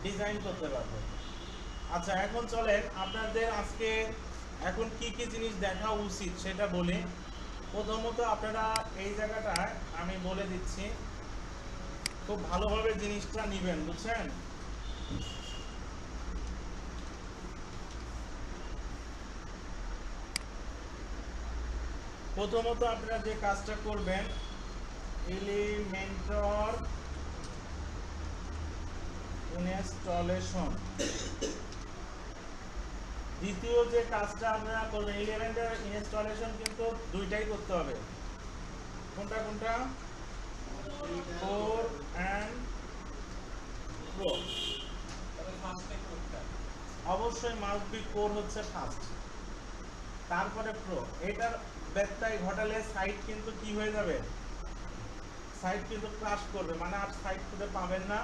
Speaker 1: ডিজাইন করতে পারবেন। আচ্ছা এখন চলেন আপনাদের আজকে এখন কি কি জিনিস দেখা উচিত সেটা বলি। প্রথমত আপনারা এই জায়গাটায় আমি বলে দিচ্ছি, খুব ভালোভাবে জিনিসটা নিবেন, বুঝছেন? প্রথমত আপনারা যে কাজটা করবেন, এলিমেন্টর ইনস্টলেশন, দ্বিতীয় যে কাজটা আপনারা করবেন এলিমেন্টর ইনস্টলেশন কিন্তু দুইটাই করতে হবে। কোনটা কোনটা? Core and pro. অবশ্যই মাস্ট বি কোর হচ্ছে ফার্স্ট, তারপরে প্রো। এটার ব্যত্যয় ঘটালে সাইট কিন্তু কি হয়ে যাবে, সাইট কিন্তু ক্রাশ করবে, মানে আর সাইট খুঁজে পাবেন না,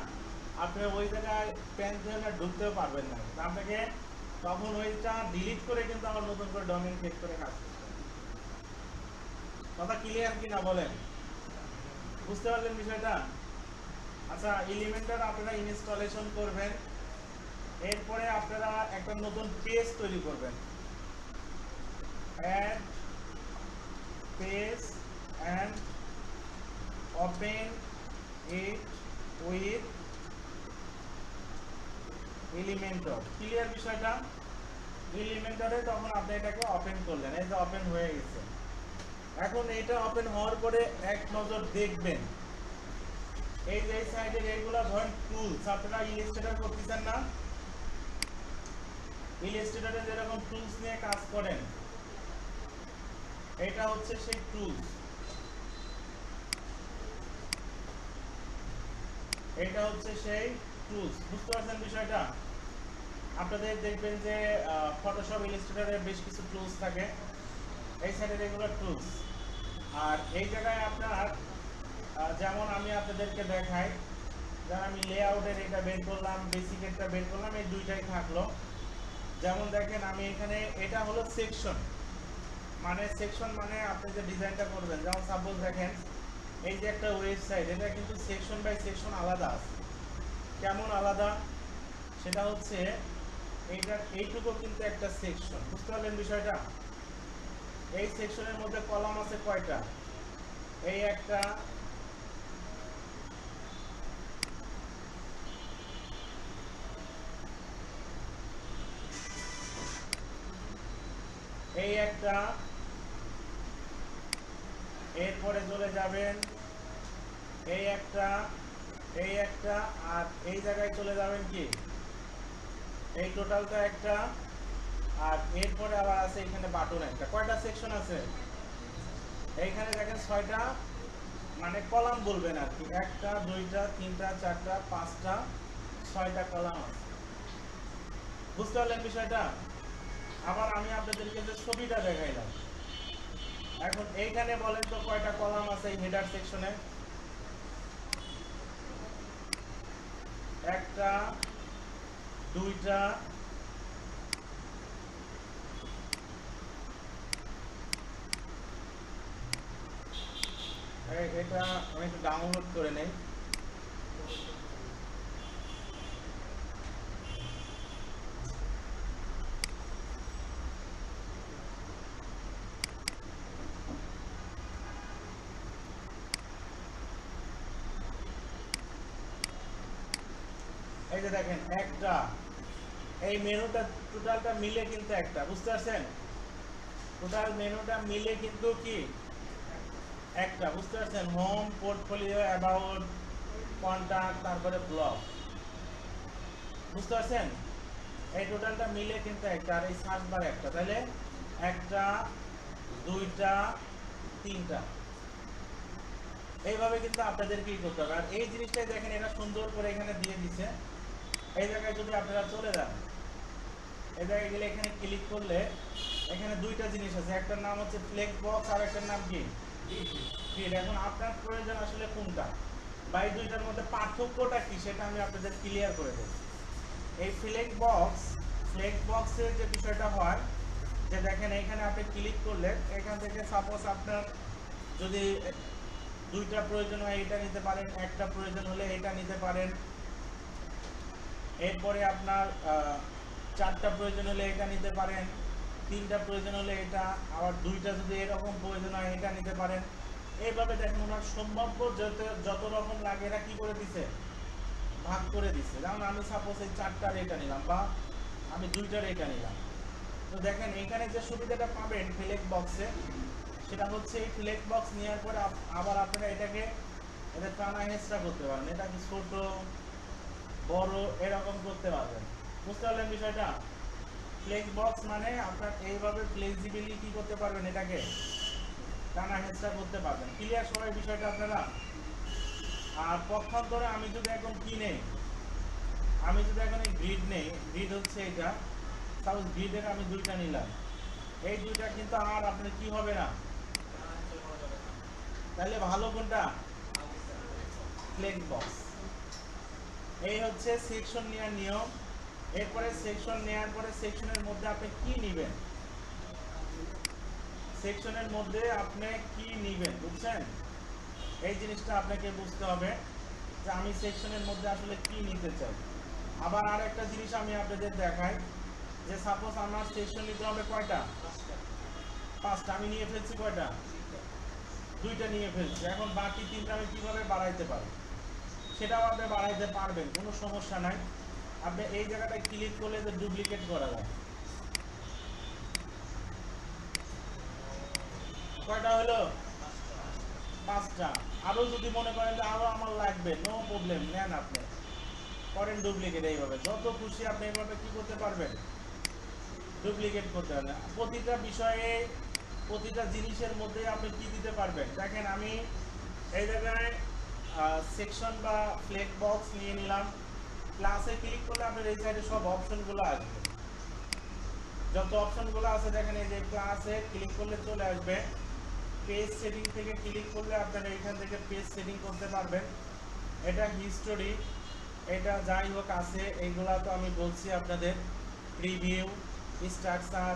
Speaker 1: আপনি ওই জায়গায় পেন ধরে ঢুকতেও পারবেন না। আপনাকে তখন ওইটা ডিলিট করে কিন্তু আবার নতুন করে ডোমেইন ক্রিয়েট করে কাজ করতে হবে। কথা ক্লিয়ার কিনা বলেন? বুঝতে পারলেন বিষয়টা? আচ্ছা এলিমেন্টর আপনারা ইনস্টলেশন করবেন, এরপরে আপনারা একটা নতুন পেজ তৈরি করবেন। Add page and open it with Elementor. Clear বিষয়টা? এলিমেন্টরে তখন আপনি এটাকে ওপেন করলেন, এই যে ওপেন হয়ে গেছে। এখন এটা ওপেন হওয়ার পরে এক নজর দেখবেন এই যে সাইডের এইগুলা ধরেন টুলস, আপনারা ইলাস্ট্রেটর করতেছেন না, ইলাস্ট্রেটরে যেরকম টুলস নিয়ে কাজ করেন, এটা হচ্ছে সেই টুলস, এটা হচ্ছে সেই টুলস। বুঝতে পারছেন বিষয়টা? আপনাদের দেখবেন যে ফটোশপ ইলাস্ট্রেটরে বেশ কিছু টুলস থাকে, এই সাইডের এগুলো টুলস। আর এই জায়গায় আপনার যেমন আমি আপনাদেরকে দেখাই, যেমন আমি লেআউটের এটা বের করলাম, বেসিকেরটা বের করলাম, এই দুইটাই থাকলো। যেমন দেখেন আমি এখানে এটা হলো সেকশন, মানে সেকশন মানে আপনি যে ডিজাইনটা করবেন, যেমন সাপোজ দেখেন এই যে একটা ওয়েবসাইট, এটা কিন্তু সেকশন বাই সেকশন আলাদা আছে। কেমন আলাদা? সেটা হচ্ছে এইটুকু কিন্তু একটা সেকশন, বুঝতে পারলেন বিষয়টা? এই সেকশনের মধ্যে কলাম আছে কয়টা? এই একটা, এই একটা, এরপরে চলে যাবেন এই একটা, এই একটা, আর এই জায়গায় চলে যাবেন কি এই টোটালটা একটা, আর এরপরে আবার আছে এখানে বাটন একটা। কয়টা সেকশন আছে এইখানে? দেখেন 6টা, মানে কলাম বলবেন আর কি। 1টা 2টা 3টা 4টা 5টা 6টা কলাম আছে, বুঝতে পারলেন বিষয়টা? আবার আমি আপনাদেরকে যে ছবিটা দেখাইলাম, এখন এইখানে বলেন তো কয়টা কলাম আছে এই হেডার সেকশনে? 1টা 2টা, এটা আমি একটু ডাউনলোড করে নেই। এই যে দেখেন একটা, এই মেনুটা টোটালটা মিলে কিন্তু একটা, বুঝতে পারছেন? টোটাল মেনুটা মিলে কিন্তু কি একটা, বুঝতে পারছেন? হোম, পোর্টফোলিও, অ্যাবাউট, কন্টাক্ট, তারপরে ব্লগ, বুঝতে পারছেন? এই টোটালটা মিলে কিন্তু একটা, আর এই সার্চ বার একটা, তাহলে 1টা 2টা 3টা, এইভাবে কিন্তু আপনাদেরকে কি করতে হবে। আর এই জিনিসটাই দেখেন, এটা সুন্দর করে এখানে দিয়ে দিচ্ছে। এই জায়গায় যদি আপনারা চলে যান, এই জায়গায় গেলে এখানে ক্লিক করলে এখানে 2টা জিনিস আছে, একটার নাম হচ্ছে ফ্লেক্স বক্স আর একটার নাম কি ফিড। এখন আপনার প্রয়োজন আসলে কোনটা, বা এই 2টার মধ্যে পার্থক্যটা কি সেটা আমি আপনাদের ক্লিয়ার করে দেব। এই ফ্লেক্স বক্সের যে বিষয়টা হয়, যে দেখেন এখানে আপনি ক্লিক করলে এখান থেকে সাপোজ আপনার যদি 2টা প্রয়োজন হয় এটা নিতে পারেন, একটা প্রয়োজন হলে এটা নিতে পারেন, এরপরে আপনার 4টা প্রয়োজন হলে এটা নিতে পারেন, 3টা প্রয়োজন হলে এটা, আবার 2টা যদি এরকম প্রয়োজন হয় এটা নিতে পারেন। এইভাবে দেখেন ওনার সম্ভাব্য যত রকম লাগে এরা কি করে দিছে, ভাগ করে দিছে। যেমন আমি সাপোজ এই 4টার এটা নিলাম, বা আমি 2টার এটা নিলাম। তো দেখেন এখানে যে সুবিধাটা পাবেন ফ্লেক্স বক্সে, সেটা হচ্ছে এই ফ্লেক্স বক্স নেওয়ার পরে আবার আপনারা এটাকে টানা হেঁচড়া করতে পারেন, এটাকে ছোট বড় এরকম করতে পারবেন, বুঝতে পারলেন বিষয়টা? ফ্লেক্স বক্স মানে আপনার এইভাবে ফ্লেক্সিবিলি কি করতে পারবেন, এটাকে টানা হেঁচড়া করতে পারবেন। ক্লিয়ার সবাই বিষয়টা আপনারা? আর পক্ষান্তরে আমি যদি এখন কি নেই, আমি যদি এখন এই গ্রিড নেই, গ্রিড হচ্ছে এটা, সাপোজ গ্রিডের আমি 2টা নিলাম, এই 2টা কিন্তু আর আপনার কি হবে না, তাহলে ভালো কোনটা? Flex box. এই হচ্ছে সেকশন নেওয়ার নিয়ম। এরপরে সেকশন নেওয়ার পরে সেকশনের মধ্যে আপনি কি নেবেন, সেকশনের মধ্যে আপনি কি নেবেন, বুঝছেন? এই জিনিসটা আপনাকে বুঝতে হবে যে আমি সেকশনের মধ্যে আসলে কি নিতে চাই। আবার আর একটা জিনিস আমি আপনাদের দেখাই, যে সাপোজ আমার সেকশন নিতে হবে কয়টা? 5টা। আমি নিয়ে ফেলছি কয়টা? 2টা নিয়ে ফেলছি। এখন বাকি 3টা আমি কিভাবে বাড়াইতে পারি, সেটাও আপনি বাড়াইতে পারবেন, কোনো সমস্যা নাই। আপনি এই জায়গাটায় ক্লিক করলে যে ডুপ্লিকেট করা যায়। কয়টা হলো? 5টা। আরো যদি মনে করেন যে আরো আমার লাগবে, নো প্রবলেম, নেন আপনি, করেন ডুপ্লিকেট। এইভাবে যত খুশি আপনি এইভাবে কি করতে পারবেন, ডুপ্লিকেট করতে পারবেন। প্রতিটা বিষয়ে প্রতিটা জিনিসের মধ্যে আপনি কি দিতে পারবেন। দেখেন আমি এই জায়গায় সেকশন বা ফ্লেক্স বক্স নিয়ে নিলাম, ক্লাসে ক্লিক করলে আপনার এই সাইডে সব অপশনগুলো আসবে, যত অপশনগুলো আছে দেখেন এই যে ক্লাসে ক্লিক করলে চলে আসবে। পেজ সেটিং থেকে ক্লিক করলে আপনারা এখান থেকে পেজ সেটিং করতে পারবেন। এটা হিস্টোরি, এটা যাই হোক আছে, এইগুলা তো আমি বলছি আপনাদের, প্রিভিউ, স্ট্রাকচার,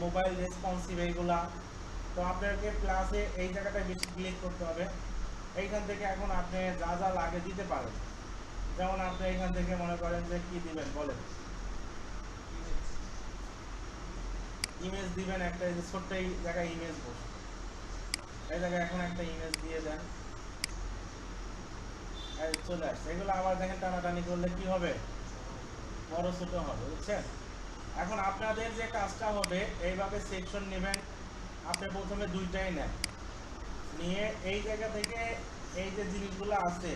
Speaker 1: মোবাইল রেসপন্সিভ, এইগুলা তো আপনাকে প্লাসে এই জায়গাটায় বেশি ক্লিক করতে হবে। এইখান থেকে এখন আপনি যা যা লাগে দিতে পারেন। যেমন আপনি এখান থেকে মনে করেন যে কি দিবেন বলেন, ইমেজ দিবেন একটা, এই যে ছোট্ট এই জায়গায় ইমেজ বসে, এই জায়গায় এখন একটা ইমেজ দিয়ে দেন, এই চলে আসছে। এগুলো আবার দেখেন টানাটানি করলে কি হবে, বড় ছোট হবে, বুঝছেন? এখন আপনাদের যে কাজটা হবে, এইভাবে সেকশন নেবেন। আপনি প্রথমে দুইটাই নেন, নিয়ে এই জায়গা থেকে এই যে জিনিসগুলো আছে,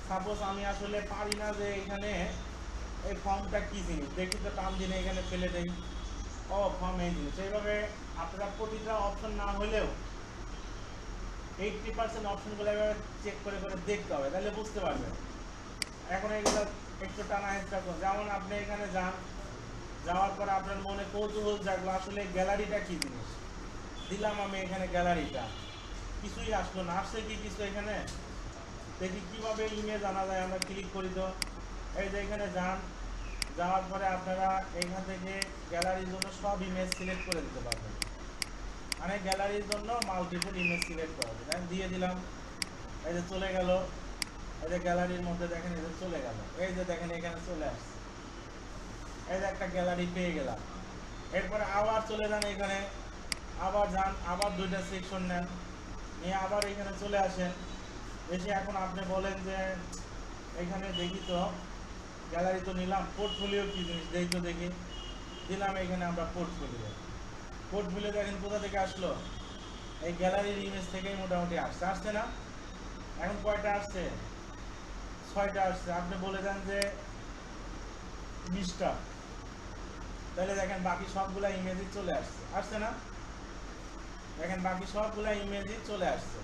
Speaker 1: সাপোজ আমি আসলে পারি না যে এখানে এই ফর্মটা কি জিনিস দেখি তো টান দিনে এখানে ফেলে দেই, ও ফর্ম এই জিনিস। এইভাবে আপনারা প্রতিটা অপশন না হলেও 80% অপশনগুলো এভাবে চেক করে করে দেখতে হবে, তাহলে বুঝতে পারবেন। এখন এগুলো একটু টানা হেঁচড়া করুন। যেমন আপনি এখানে যান, যাওয়ার পর আপনার মনে কৌতূহল জাগলো আসলে গ্যালারিটা কি জিনিস, দিলাম আমি এখানে গ্যালারিটা, কিছুই আসলো না। আসছে কি কিছু এখানে, দেখি কিভাবে ইমেজ আনা যায়। আমরা ক্লিক করি তো, এই যে এখানে যান, যাওয়ার পরে আপনারা এইখান থেকে গ্যালারির জন্য সব ইমেজ সিলেক্ট করে দিতে পারবেন। মানে গ্যালারির জন্য মাল্টিপল ইমেজ সিলেক্ট করা যায়, আমি দিয়ে দিলাম, এই যে চলে গেল। এই যে গ্যালারির মধ্যে দেখেন এই যে চলে গেল, এই যে দেখেন এখানে চলে আসছে, এই যে একটা গ্যালারি পেয়ে গেলাম। এরপরে আবার চলে যান এখানে, আবার যান, আবার দুইটা সেকশন নেন, নিয়ে আবার এখানে চলে আসেন। এসে এখন আপনি বলেন যে এখানে দেখি তো গ্যালারি তো নিলাম, পোর্টফোলিও কি জিনিস দেখি তো, দেখি দিলাম এখানে আমরা পোর্টফোলিও। পোর্টফোলিও দেখেন কোথা থেকে আসলো, এই গ্যালারির ইমেজ থেকেই মোটামুটি আসছে, আসছে না? এখন কয়টা আসছে, 6টা আসছে। আপনি বলে দেন যে 20টা, তাহলে দেখেন বাকি সবগুলা ইমেজই চলে আসছে, আসছে না? দেখেন বাকি সবগুলা ইমেজই চলে আসছে।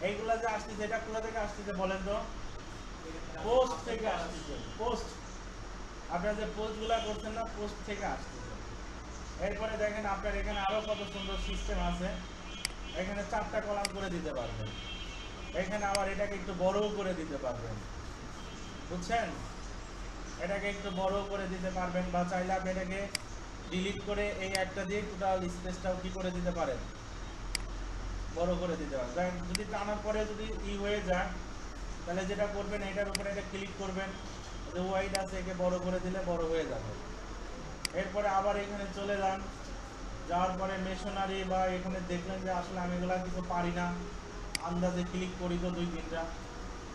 Speaker 1: এইগুলা যে আসতেছে এটা কোথা থেকে আসতেছে বলেন তো, পোস্ট থেকে আসতেছে। পোস্ট, আপনারা যে পোস্টগুলা করছেন না, পোস্ট থেকে আসতেছে। এরপরে দেখেন আপনার এখানে আরো কত সুন্দর সিস্টেম আছে, এখানে 4টা কলাম করে দিতে পারবেন, এখানে আবার এটাকে একটু বড়ও করে দিতে পারবেন, বুঝছেন? এটাকে একটু বড় করে দিতে পারবেন, বা চাইলে আপনি এটাকে ডিলিট করে এই একটা দিয়ে টোটাল স্পেসটাও কি করে দিতে পারেন, বড় করে দিতে পারেন। দেখেন যদি টানার পরে যদি হয়ে যায়, তাহলে যেটা করবেন এটার উপরে এটা ক্লিক করবেন, যে ওয়াইড আছে একে বড় করে দিলে বড় হয়ে যাবে। এরপরে আবার এখানে চলে যান, যাওয়ার পরে মেশনারি বা এখানে দেখলেন যে আসলে আমি এগুলা কিছু পারি না, আন্দাজে ক্লিক করি তো 2-3টা,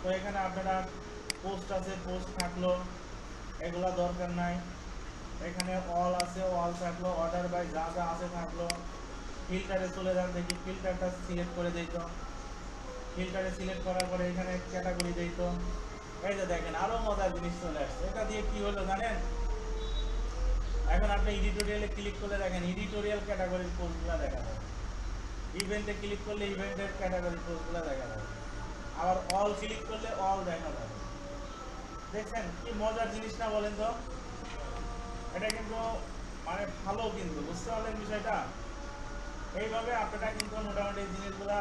Speaker 1: তো এখানে আপনারা পোস্ট আছে, পোস্ট থাকলো, এগুলা দরকার নাই। এখানে অল আছে, অল থাকলো, অর্ডার বাই যা যা আছে থাকলো। ফিল্টারে চলে যান, দেখি ফিল্টারটা সিলেক্ট করে দিত, ফিল্টারে সিলেক্ট করার পরে এখানে ক্যাটাগরি দিত। এই যে দেখেন আরো মজার জিনিস চলে আসছে। এটা দিয়ে কি হলো জানেন, এখন আপনি এডিটোরিয়ালে ক্লিক করলে দেখেন এডিটোরিয়াল ক্যাটাগরির পোস্টগুলো দেখা যাবে, ইভেন্টে ক্লিক করলে ইভেন্টের ক্যাটাগরি পোস্টগুলো দেখা যাবে, আবার অল ক্লিক করলে অল দেখা যাবে। দেখছেন কি মজার জিনিস না বলেন তো? এটা কিন্তু মানে ভালো, কিন্তু বুঝতে পারলেন বিষয়টা? এইভাবে আপনারা কিন্তু মোটামুটি এই জিনিসগুলা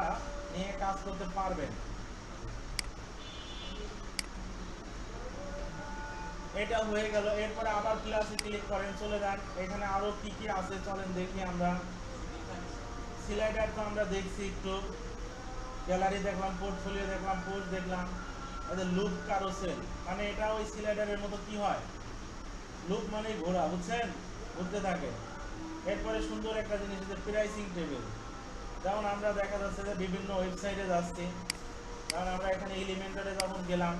Speaker 1: নিয়ে কাজ করতে পারবেন। এটা হয়ে গেল। এরপরে আবার প্লাসে ক্লিক করেন, চলে যান, এখানে আরো কি কি আছে চলেন দেখি আমরা। স্লাইডার তো আমরা দেখছি একটু, গ্যালারি দেখলাম, পোর্টফোলিও দেখলাম, পোস্ট দেখলাম, লুপ কারোসেল, মানে এটা ওই স্লাইডারের মতো কি হয়, লুপ মানে ঘোরা, বুঝছেন, ঘুরতে থাকে। এরপরে সুন্দর একটা জিনিস হচ্ছে প্রাইসিং টেবিল। যেমন আমরা দেখা যাচ্ছে যে বিভিন্ন ওয়েবসাইটে যাচ্ছি, যেমন আমরা এখানে এলিমেন্টারে যখন গেলাম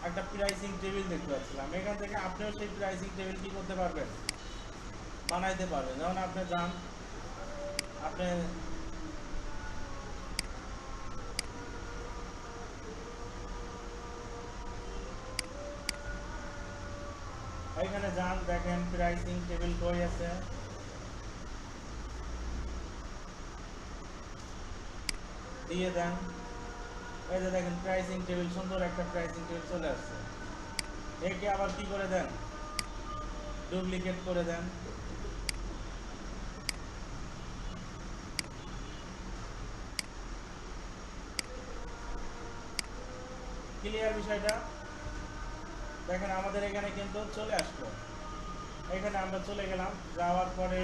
Speaker 1: একটা প্রাইসিং টেবিল দেখতে পাচ্ছিলাম, এখান থেকে আপনিও সেই প্রাইসিং টেবিল কি করতে পারবেন, বানাইতে পারবেন। যেমন আপনি যান, আপনি এখানে যান, দেখেন প্রাইসিং টেবিল কই আছে, দিয়ে দেন। এই যে দেখেন প্রাইসিং টেবিল, সুন্দর একটা প্রাইসিং টেবিল চলে আসছে। একে আবার কি করে দেন, ডুপ্লিকেট করে দেন। ক্লিয়ার বিষয়টা? দেখেন আমাদের এখানে কিন্তু চলে আসলো। এখানে আমরা চলে গেলাম, যাওয়ার পরে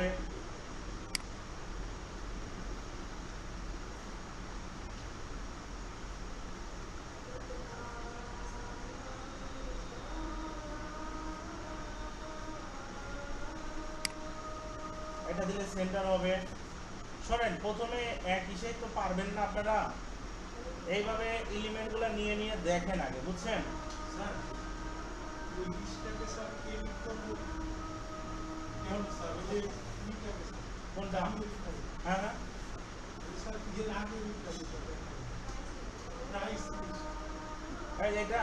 Speaker 1: দিলে সেন্টার হবে। শোনেন, প্রথমে এক হিসেবে তো পারবেন না আপনারা, এইভাবে এলিমেন্টগুলো নিয়ে নিয়ে দেখেন আগে, বুঝছেন?
Speaker 4: স্যার ওই ডিসটাকে স্যার কে লিখ করবো কেমন স্যার ওই যে লিখটাকে স্যার
Speaker 1: কোনটা?
Speaker 4: আমি লিখটাকে
Speaker 1: হ্যাঁ হ্যাঁ,
Speaker 4: স্যার যে আগে লিখটাকে স্যার প্রাইস
Speaker 1: এই যে এটা,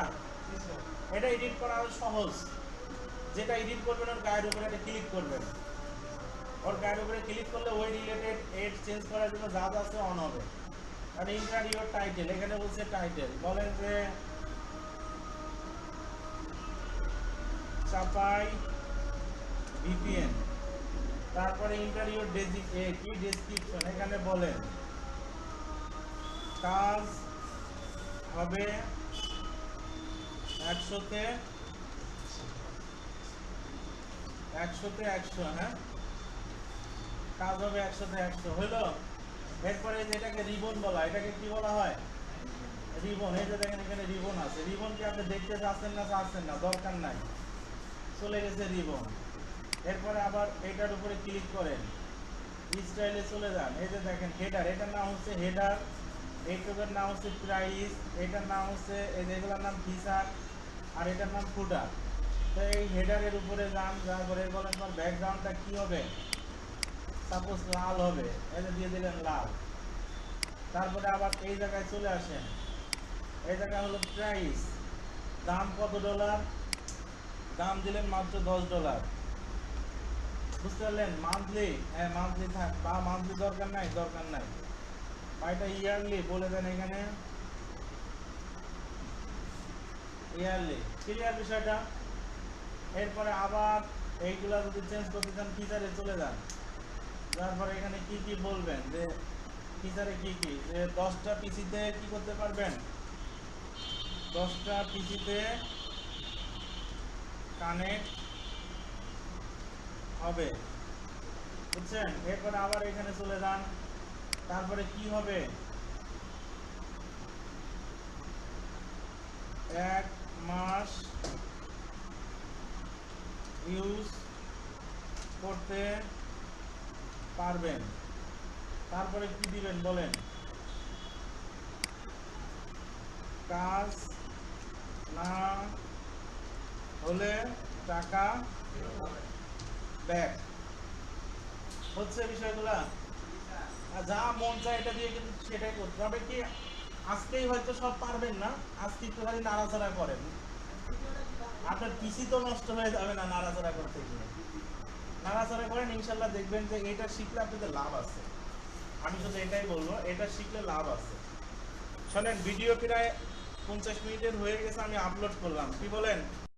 Speaker 4: স্যার
Speaker 1: এটা এডিট করা আরো সহজ। যেটা এডিট করবেন ওর গায়ের উপরে একটা ক্লিক করবেন, ওর গায়ের উপরে ক্লিক করলে ওই রিলেটেড এড চেঞ্জ করার জন্য যা যা আছে অন হবে। আর ইন্টার ইউর টাইটেল, এখানে বলছে টাইটেল, বলেন যে চাপাই ভিপিএন, তারপরে ইন্টার ইউর কি ডেসক্রিপশন, এখানে বলেন কাজ হবে 100-তে 100, হ্যাঁ কাজ হবে 100-তে 100 হইলো। এরপরে যেটাকে রিবন বলা, এটাকে কি বলা হয়? রিবন। এই যে দেখেন এখানে রিবন আছে, রিবন কি আপনি দেখতে চাচ্ছেন না চাচ্ছেন না, দরকার নাই, চলে গেছে রিবন। এরপরে আবার এটার উপরে ক্লিক করেন, স্টাইলে চলে যান, এই যে দেখেন হেডার, এটার নাম হচ্ছে হেডার, এইটুকের নাম হচ্ছে প্রাইস, এটার নাম হচ্ছে এই যেগুলোর নাম ফিচার, আর এটার নাম ফুটার। তো এই হেডারের উপরে যান, যাওয়ার পরে বলেন তোমার ব্যাকগ্রাউন্ডটা কি হবে, সাপোজ লাল হবে, এটা দিয়ে দিলেন লাল। তারপরে আবার এই জায়গায় চলে আসেন, এই জায়গা হলো প্রাইস, দাম কত ডলার, দাম দিলেন মাত্র $10। বুঝতে পারলেন? মান্থলি, হ্যাঁ মান্থলি থাক, বা মান্থলি দরকার নাই, দরকার নাই, বা এটা ইয়ারলি বলে দেন, এখানে ইয়ারলি। ক্লিয়ার বিষয়টা? এরপরে আবার এইগুলা যদি চেঞ্জ করতে চান ফিচারে চলে যান, তারপরে এখানে কি কি বলবেন যে ফিচারে কি কি, যে 10টা পিসিতে কি করতে পারবেন, 10টা পিসিতে কানেক্ট হবে, বুঝছেন? এরপরে আবার এখানে চলে যান, তারপরে কি হবে, 1 মাস ইউজ করতে পারবেন। তারপরে কি দিবেন বলেন, কাজ না হলে টাকা ব্যাক। হচ্ছে বিষয়গুলা? আর যা মন চায় এটা দিয়ে কিন্তু সেটাই করতে হবে। কি আজকেই হয়তো সব পারবেন না, আজকে একটু খালি নাড়াচাড়া করেন, আপনার পিসি তো নষ্ট হয়ে যাবে না নাড়াচাড়া করতে গিয়ে। নাড়াচাড়া করেন, ইনশাল্লাহ দেখবেন যে এটা শিখলে আপনাদের লাভ আছে। আমি শুধু এটাই বলবো, এটা শিখলে লাভ আছে। শোনেন, ভিডিও প্রায় 50 মিনিটের হয়ে গেছে, আমি আপলোড করলাম, কি বলেন?